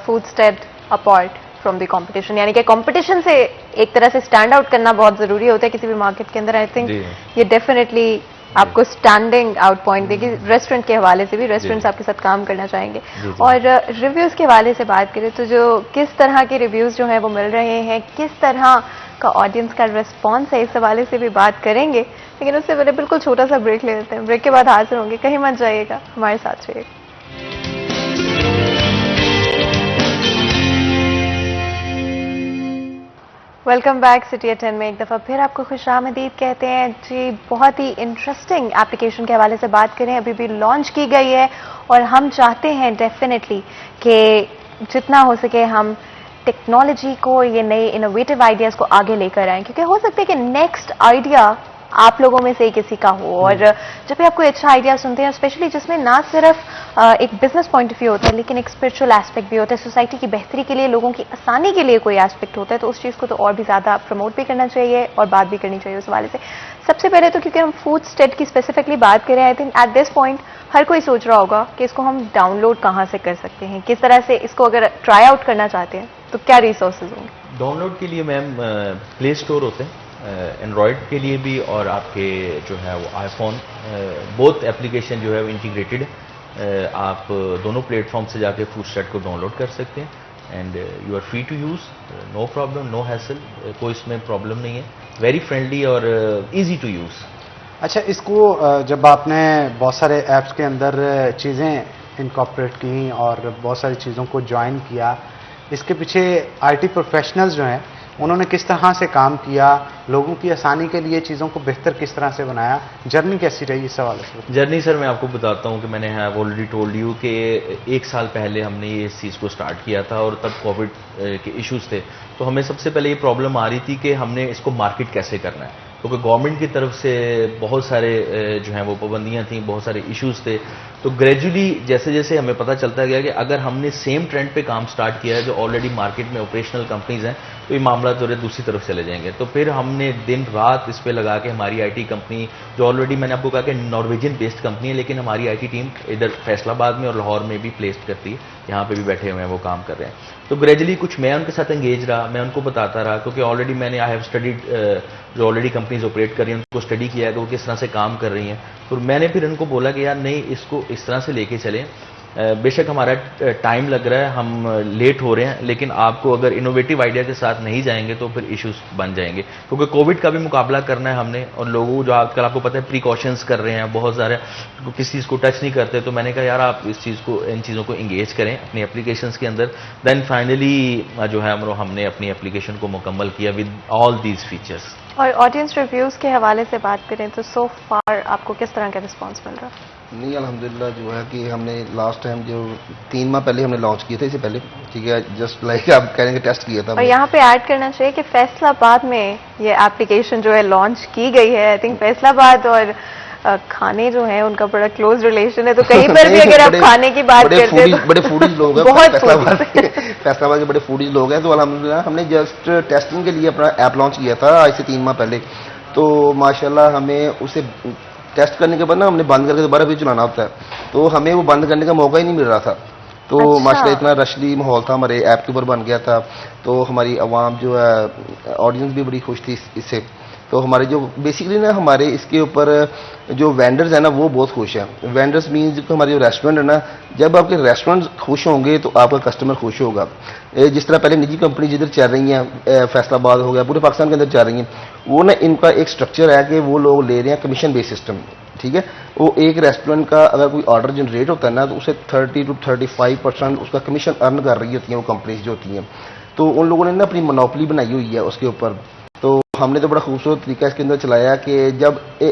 S2: Foodstead apart from the competition, यानी कि कंपटीशन से एक तरह से स्टैंड आउट करना बहुत जरूरी होता है किसी भी मार्केट के अंदर। आई थिंक ये डेफिनेटली आपको स्टैंडिंग आउट पॉइंट देगी। रेस्टोरेंट के हवाले से भी, रेस्टोरेंट्स आपके साथ काम करना चाहेंगे। और रिव्यूज के हवाले से बात करें तो जो किस तरह के रिव्यूज जो हैं वो मिल रहे हैं, किस तरह का ऑडियंस का रिस्पॉन्स है, इस हवाले से भी बात करेंगे। लेकिन उससे पहले बिल्कुल छोटा सा ब्रेक ले लेते हैं। ब्रेक के बाद हाजिर होंगे, कहीं मत जाइएगा, हमारे साथ रहिएगा। वेलकम बैक सिटी एट 10 में एक दफ़ा फिर आपको खुशामदीद कहते हैं जी। बहुत ही इंटरेस्टिंग एप्लीकेशन के हवाले से बात करें, अभी भी लॉन्च की गई है और हम चाहते हैं डेफिनेटली कि जितना हो सके हम टेक्नोलॉजी को, ये नए इनोवेटिव आइडियाज़ को आगे लेकर आएं, क्योंकि हो सकता है कि नेक्स्ट आइडिया आप लोगों में से ही किसी का हो, और जब भी आप कोई अच्छा आइडिया सुनते हैं, स्पेशली जिसमें ना सिर्फ एक बिजनेस पॉइंट ऑफ व्यू होता है लेकिन एक स्पिरिचुअल एस्पेक्ट भी होता है, सोसाइटी की बेहतरी के लिए, लोगों की आसानी के लिए कोई एस्पेक्ट होता है, तो उस चीज़ को तो और भी ज़्यादा प्रमोट भी करना चाहिए और बात भी करनी चाहिए उस हवाले से। सबसे पहले तो क्योंकि हम फूड स्टेट की स्पेसिफिकली बात करें, I think at this point हर कोई सोच रहा होगा कि इसको हम डाउनलोड कहाँ से कर सकते हैं, किस तरह से इसको अगर ट्राई आउट करना चाहते हैं तो क्या रिसोर्सेज होंगे?
S7: डाउनलोड के लिए मैम प्ले स्टोर होते हैं एंड्रॉयड के लिए भी, और आपके जो है वो आईफोन, बोथ एप्लीकेशन जो है वो इंटीग्रेटेड है। आप दोनों प्लेटफॉर्म से जाके फूडस्टेट को डाउनलोड कर सकते हैं and you are free to use, no problem, no hassle, कोई इसमें प्रॉब्लम नहीं है, वेरी फ्रेंडली और ईजी टू यूज़।
S1: अच्छा, इसको जब आपने बहुत सारे ऐप्स के अंदर चीज़ें इनकॉर्पोरेट की और बहुत सारी चीज़ों को ज्वाइन किया, इसके पीछे आईटी प्रोफेशनल्स जो हैं उन्होंने किस तरह से काम किया, लोगों की आसानी के लिए चीज़ों को बेहतर किस तरह से बनाया, जर्नी कैसी रही इस हवाले से?
S7: जर्नी सर मैं आपको बताता हूँ कि मैंने हैव ऑलरेडी टोल्ड यू कि 1 साल पहले हमने ये इस चीज़ को स्टार्ट किया था और तब कोविड के इश्यूज थे, तो हमें सबसे पहले ये प्रॉब्लम आ रही थी कि हमने इसको मार्केट कैसे करना है, क्योंकि गवर्नमेंट की तरफ से बहुत सारे जो हैं वो पाबंदियां थी, बहुत सारे इश्यूज थे। तो ग्रेजुअली जैसे जैसे हमें पता चलता गया कि अगर हमने सेम ट्रेंड पे काम स्टार्ट किया है जो ऑलरेडी मार्केट में ऑपरेशनल कंपनीज हैं, तो ये मामला जो है दूसरी तरफ चले जाएंगे। तो फिर हमने दिन रात इस पे लगा के हमारी आईटी कंपनी, जो ऑलरेडी मैंने आपको कहा कि नॉर्वेजियन बेस्ड कंपनी है, लेकिन हमारी आईटी टीम इधर फैसलाबाद में और लाहौर में भी प्लेस्ड करती है, यहाँ पे भी बैठे हुए हैं, वो काम कर रहे हैं। तो ग्रेजुअली कुछ मैं उनके साथ एंगेज रहा, मैं उनको बताता रहा, क्योंकि ऑलरेडी मैंने आई हैव स्टडीड जो ऑलरेडी कंपनीज ऑपरेट कर रही हैं उनको स्टडी किया है कि वो किस तरह से काम कर रही हैं। तो मैंने फिर उनको बोला कि यार नहीं, इसको इस तरह से लेके चलें, बेशक हमारा टाइम लग रहा है, हम लेट हो रहे हैं, लेकिन आपको अगर इनोवेटिव आइडिया के साथ नहीं जाएंगे तो फिर इश्यूज बन जाएंगे, क्योंकि कोविड का भी मुकाबला करना है हमने, और लोगों जो आजकल आपको पता है प्रिकॉशंस कर रहे हैं बहुत सारे, किसी चीज़ को टच नहीं करते। तो मैंने कहा यार आप इस चीज़ को, इन चीज़ों को इंगेज करें अपनी एप्लीकेशंस के अंदर। देन फाइनली जो है हमने अपनी एप्लीकेशन को मुकम्मल किया विद ऑल दीज फीचर्स।
S2: और ऑडियंस रिव्यूज़ के हवाले से बात करें तो सो फार आपको किस तरह का रिस्पॉन्स मिल रहा है?
S8: नहीं, अल्हम्दुलिल्लाह जो है कि हमने लास्ट टाइम जो 3 माह पहले हमने लॉन्च किए थे, इससे पहले, ठीक है, जस्ट लाइक आप कह रहे हैं टेस्ट किया था।
S2: और यहाँ पे ऐड करना चाहिए कि फैसलाबाद में ये एप्लीकेशन जो है लॉन्च की गई है। आई थिंक फैसलाबाद और खाने जो है उनका बड़ा क्लोज रिलेशन है, तो कहीं पर भी अगर आप खाने की बात करते हैं तो
S8: बड़े फूडीज लोग हैं
S2: बहुत
S8: फैसलाबाद के बड़े फूडीज लोग हैं। तो अल्हम्दुलिल्लाह हमने जस्ट टेस्टिंग के लिए अपना ऐप लॉन्च किया था आज से 3 माह पहले। तो माशाल्लाह हमें उसे टेस्ट करने के बाद ना हमने बंद करके दोबारा भी चलाना होता है, तो हमें वो बंद करने का मौका ही नहीं मिल रहा था। तो
S2: अच्छा।
S8: माशाल्लाह इतना रशली माहौल था हमारे ऐप के ऊपर बन गया था, तो हमारी आवाम जो है, ऑडियंस भी बड़ी खुश थी इससे। तो हमारे जो बेसिकली ना हमारे इसके ऊपर जो वेंडर्स हैं ना वो बहुत खुश हैं। वेंडर्स मीन्स जो हमारे जो रेस्टोरेंट है ना, जब आपके रेस्टोरेंट खुश होंगे तो आपका कस्टमर खुश होगा। जिस तरह पहले निजी कंपनी जिधर चल रही हैं, फैसलाबाद हो गया, पूरे पाकिस्तान के अंदर चल रही हैं, वो ना इनका एक स्ट्रक्चर है कि वो लोग ले रहे हैं कमीशन बेस्ड सिस्टम, ठीक है। वो एक रेस्टोरेंट का अगर कोई ऑर्डर जनरेट होता है ना, तो उसे 30 to 35% उसका कमीशन अर्न कर रही होती हैं वो कंपनीज जो होती हैं। तो उन लोगों ने ना अपनी मोनोपोली बनाई हुई है उसके ऊपर। तो हमने तो बड़ा खूबसूरत तरीका इसके अंदर चलाया कि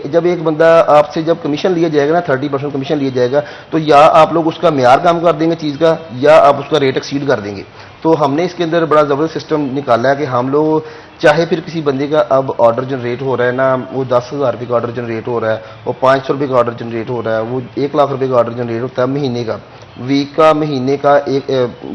S8: जब एक बंदा आपसे जब कमीशन लिया जाएगा ना, 30% कमीशन लिया जाएगा, तो या आप लोग उसका मेयार कम कर देंगे चीज़ का, या आप उसका रेट एक्सीड कर देंगे। तो हमने इसके अंदर बड़ा ज़बरदस्त सिस्टम निकाला है कि हम लोग चाहे फिर किसी बंदे का अब ऑर्डर जनरेट हो रहा है ना, वो 10,000 रुपये का ऑर्डर जनरेट हो रहा है, वो 500 रुपये का ऑर्डर जनरेट हो रहा है, वो 1 लाख रुपये का ऑर्डर जनरेट होता है महीने का, वीक का, महीने का, एक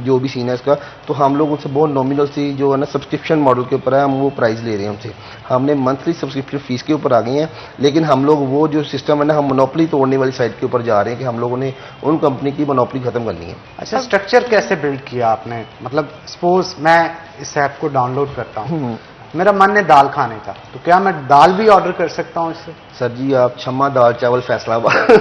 S8: जो भी सीन है इसका, तो हम लोग उनसे बहुत नॉमिनल सी जो है ना सब्सक्रिप्शन मॉडल के ऊपर है, हम वो प्राइस ले रहे हैं उनसे। हमने मंथली सब्सक्रिप्शन फीस के ऊपर आ गए हैं, लेकिन हम लोग वो जो सिस्टम है ना, हम मोनोपोली तोड़ने वाली साइड के ऊपर जा रहे हैं कि हम लोगों ने उन कंपनी की मोनोपोली खत्म करनी है।
S1: अच्छा, स्ट्रक्चर कैसे बिल्ड किया आपने? मतलब सपोज मैं इस ऐप को डाउनलोड करता हूँ, मेरा मन है दाल खाने का, तो क्या मैं दाल भी ऑर्डर कर सकता हूँ इससे?
S8: सर जी, आप छम्मा दाल चावल फैसलाबाद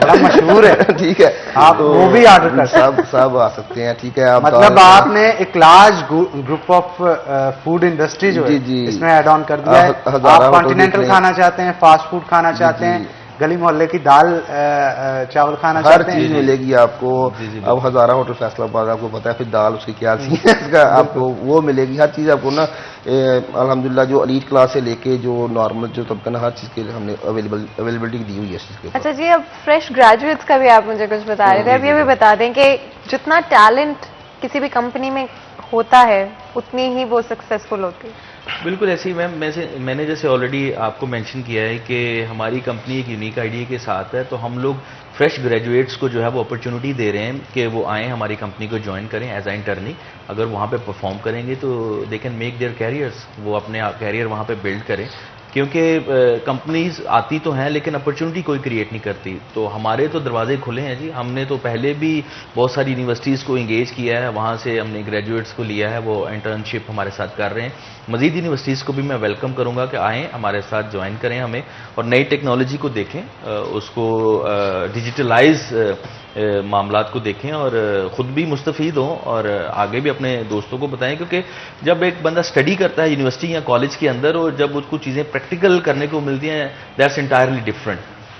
S1: बड़ा मशहूर है,
S8: ठीक है,
S1: आप
S8: तो
S1: वो भी ऑर्डर कर सकते
S8: सब आ सकते हैं, ठीक है। आप
S1: मतलब आपने एक large group of food industry जो है
S8: जी।
S1: इसमें ऐड ऑन कर दिया है। आप कॉन्टिनेंटल खाना चाहते हैं, फास्ट फूड खाना चाहते हैं, गली मोहल्ले की दाल चावल खाना चाहते हैं,
S8: हर चीज मिलेगी आपको। अब हजारा होटल फैसलाबाद आपको पता है, फिर दाल उसकी क्या सी है इसका, आपको वो मिलेगी, हर चीज आपको ना अल्हम्दुलिल्लाह जो एलीट क्लास से लेके जो नॉर्मल जो तबका ना, हर चीज के लिए हमने अवेलेबिलिटी दी हुई है इस चीज के ऊपर।
S2: अच्छा जी, अब फ्रेश ग्रेजुएट्स का भी आप मुझे कुछ बता रहे थे, अब ये भी बता दें कि जितना टैलेंट किसी भी कंपनी में होता है उतनी ही वो सक्सेसफुल होती है।
S7: बिल्कुल ऐसे ही मैम, मैंने जैसे ऑलरेडी आपको मेंशन किया है कि हमारी कंपनी एक यूनिक आइडिया के साथ है, तो हम लोग फ्रेश ग्रेजुएट्स को जो है वो अपॉर्चुनिटी दे रहे हैं कि वो आएँ हमारी कंपनी को ज्वाइन करें एज ए इंटर्नी। अगर वहाँ पे परफॉर्म करेंगे तो they can make their carriers, वो अपने कैरियर वहाँ पे बिल्ड करें, क्योंकि कंपनीज आती तो हैं लेकिन अपॉर्चुनिटी कोई क्रिएट नहीं करती। तो हमारे तो दरवाजे खुले हैं जी। हमने तो पहले भी बहुत सारी यूनिवर्सिटीज़ को इंगेज किया है, वहाँ से हमने ग्रेजुएट्स को लिया है, वो इंटर्नशिप हमारे साथ कर रहे हैं। मज़ीद यूनिवर्सिटीज़ को भी मैं वेलकम करूँगा कि आएँ हमारे साथ ज्वाइन करें हमें, और नई टेक्नोलॉजी को देखें, उसको डिजिटलाइज मामलात को देखें और ख़ुद भी मुस्तफ़ीद हों और आगे भी अपने दोस्तों को बताएं। क्योंकि जब एक बंदा स्टडी करता है यूनिवर्सिटी या कॉलेज के अंदर और जब उसको चीज़ें प्रैक्टिकल करने को मिलती हैं, दैट्स इंटायरली डिफरेंट।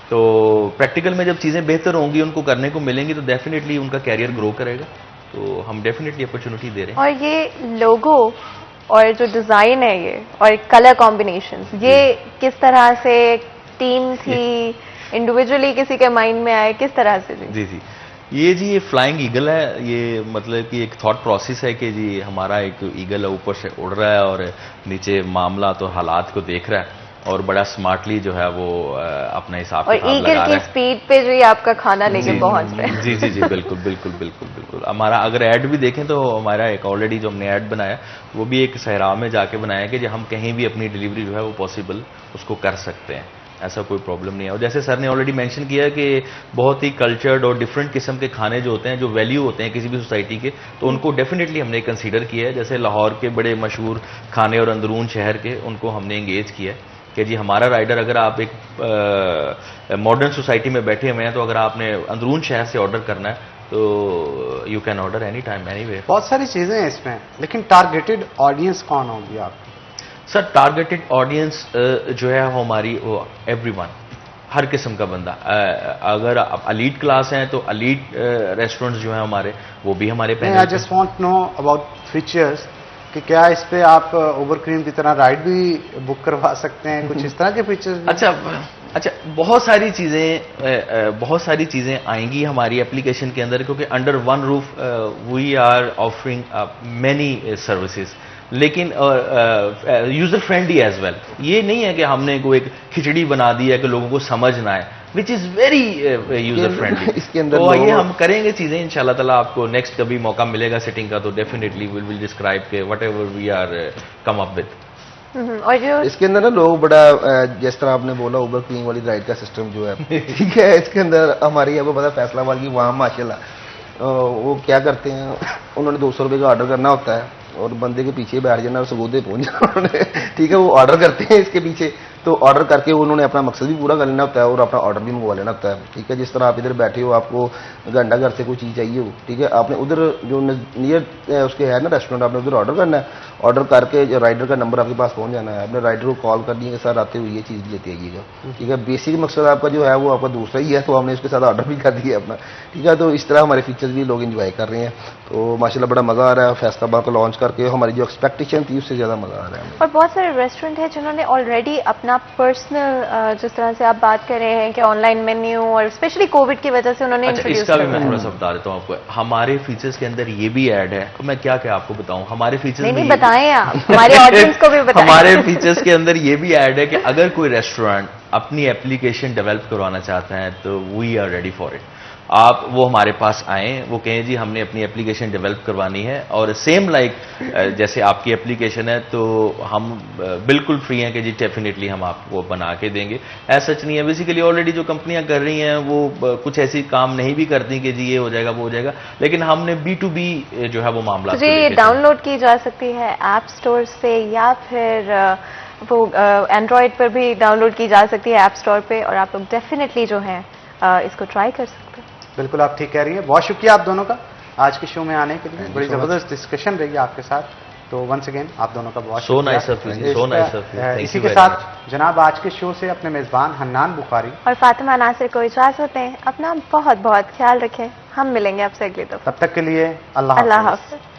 S7: तो प्रैक्टिकल में जब चीज़ें बेहतर होंगी, उनको करने को मिलेंगी, तो डेफिनेटली उनका कैरियर ग्रो करेगा। तो हम डेफिनेटली अपॉर्चुनिटी दे रहे हैं।
S2: और ये लोगो और जो डिज़ाइन है ये और कलर कॉम्बिनेशन, ये किस तरह से टीम थी, इंडिविजुअली किसी के माइंड में आए, किस तरह से?
S7: जी जी, ये फ्लाइंग ईगल है। ये मतलब कि एक थॉट प्रोसेस है कि जी हमारा एक ईगल ऊपर से उड़ रहा है और नीचे मामला तो हालात को देख रहा है और बड़ा स्मार्टली जो है वो अपना हिसाब
S2: और ईगल की स्पीड पे जो ये आपका खाना लेके पहुंच रहा है।
S7: जी जी जी, बिल्कुल बिल्कुल बिल्कुल बिल्कुल। हमारा अगर ऐड भी देखें तो हमारा एक ऑलरेडी जो हमने ऐड बनाया वो भी एक सहरा में जाके बनाया कि हम कहीं भी अपनी डिलीवरी जो है वो पॉसिबल उसको कर सकते हैं, ऐसा कोई प्रॉब्लम नहीं है। और जैसे सर ने ऑलरेडी मेंशन किया कि बहुत ही कल्चर्ड और डिफरेंट किस्म के खाने जो होते हैं, जो वैल्यू होते हैं किसी भी सोसाइटी के, तो उनको डेफिनेटली हमने कंसीडर किया है। जैसे लाहौर के बड़े मशहूर खाने और अंदरून शहर के, उनको हमने एंगेज किया है कि जी हमारा राइडर, अगर आप एक मॉडर्न सोसाइटी में बैठे हुए हैं तो अगर आपने अंदरून शहर से ऑर्डर करना है तो you can order any time any way.
S1: बहुत सारी चीज़ें हैं इसमें, लेकिन टारगेटेड ऑडियंस कौन होगी आपकी?
S7: सर टारगेटेड ऑडियंस जो है हमारी वो एवरीवन, हर किस्म का बंदा। अगर आप अलीट क्लास हैं तो अलीट रेस्टोरेंट्स जो हैं हमारे, वो भी हमारे panel.
S1: I just want know about features कि क्या इस पे आप ओवर क्रीम की तरह राइड भी बुक करवा सकते हैं, कुछ इस तरह के फीचर्स?
S7: अच्छा, बहुत सारी चीज़ें आएंगी हमारी एप्लीकेशन के अंदर, क्योंकि under one roof we are offering many services, लेकिन यूजर फ्रेंडली एज वेल। ये नहीं है कि हमने कोई एक खिचड़ी बना दी है कि लोगों को समझ ना आए, which is very user friendly.
S8: इसके अंदर
S7: तो ये हम करेंगे चीजें इंशाल्लाह ताला। आपको नेक्स्ट कभी मौका मिलेगा सिटिंग का तो डेफिनेटली विल डिस्क्राइब के whatever we are come up with.
S2: और जो
S8: इसके अंदर ना लोग बड़ा जिस तरह आपने बोला ओवर क्लीन वाली राइड का सिस्टम जो है ठीक है, इसके अंदर हमारी आपको पता फैसलाबाद की वहाँ माशाल्लाह वो क्या करते हैं, उन्होंने 200 रुपये का ऑर्डर करना होता है और बंदे के पीछे बैठ जाना और सगोदे पहुंच जाना ठीक है, वो ऑर्डर करते हैं इसके पीछे, तो ऑर्डर करके उन्होंने अपना मकसद भी पूरा कर लेना होता है और अपना ऑर्डर भी मंगवा लेना होता है। ठीक है, जिस तरह आप इधर बैठे हो, आपको घंटा घर से कोई चीज़ चाहिए हो, ठीक है, आपने उधर जो नियर उसके है ना रेस्टोरेंट, आपने उधर ऑर्डर करना है, ऑर्डर करके जो राइडर का नंबर आपके पास पहुंच जाना है, आपने राइडर को कॉल कर दिए कि सर आते हुए ये चीज़ लेते आइएगा। ठीक है, बेसिक मकसद आपका जो है वो आपका दूसरा ही है, तो हमने उसके साथ ऑर्डर भी कर दिया अपना। ठीक है, तो इस तरह हमारे फीचर्स भी लोग इंजॉय कर रहे हैं, तो माशाल्लाह बड़ा मज़ा आ रहा है। फैसलाबाद को लॉन्च करके हमारी जो एक्सपेक्टेशन थी उससे ज़्यादा मज़ा आ रहा है।
S2: और बहुत सारे रेस्टोरेंट हैं जिन्होंने ऑलरेडी अपना पर्सनल, जिस तरह से आप बात कर रहे हैं कि ऑनलाइन मेन्यू, और स्पेशली कोविड की वजह से उन्होंने इंट्रोड्यूस
S7: इसका भी मैं थोड़ा सा बता देता हूँ आपको। हमारे फीचर्स के अंदर ये भी ऐड है, तो मैं क्या आपको बताऊँ हमारे फीचर्स
S2: नहीं बताएं आप, हमारे ऑडियंस को भी बताएं।
S7: हमारे फीचर्स के अंदर ये भी ऐड है कि अगर कोई रेस्टोरेंट अपनी एप्लीकेशन डेवलप करवाना चाहता है तो we are ready for it. आप वो हमारे पास आएँ, वो कहें जी हमने अपनी एप्लीकेशन डेवलप करवानी है, और सेम लाइक जैसे आपकी एप्लीकेशन है तो हम बिल्कुल फ्री हैं कि जी डेफिनेटली हम आपको बना के देंगे। ऐसा सच नहीं है, बेसिकली ऑलरेडी जो कंपनियां कर रही हैं वो कुछ ऐसी काम नहीं भी करती कि जी ये हो जाएगा वो हो जाएगा, लेकिन हमने B2B जो है वो मामला
S2: जी डाउनलोड की जा सकती है ऐप स्टोर से, या फिर वो एंड्रॉयड पर भी डाउनलोड की जा सकती है ऐप स्टोर पे, और आप लोग डेफिनेटली जो है इसको ट्राई कर सकते हैं।
S1: बिल्कुल आप ठीक कह रही हैं। बहुत शुक्रिया आप दोनों का आज के शो में आने के लिए, बड़ी जबरदस्त डिस्कशन रही आपके साथ, तो वंस अगेन आप दोनों का बहुत शुक्रिया। इसी के साथ जनाब आज के शो से अपने मेजबान हन्नान बुखारी
S2: और फातिमा नासिर को इजाजत दें। अपना बहुत बहुत ख्याल रखें, हम मिलेंगे आपसे अगले दफा।
S1: तब तक के लिए अल्लाह हाफ़िज़।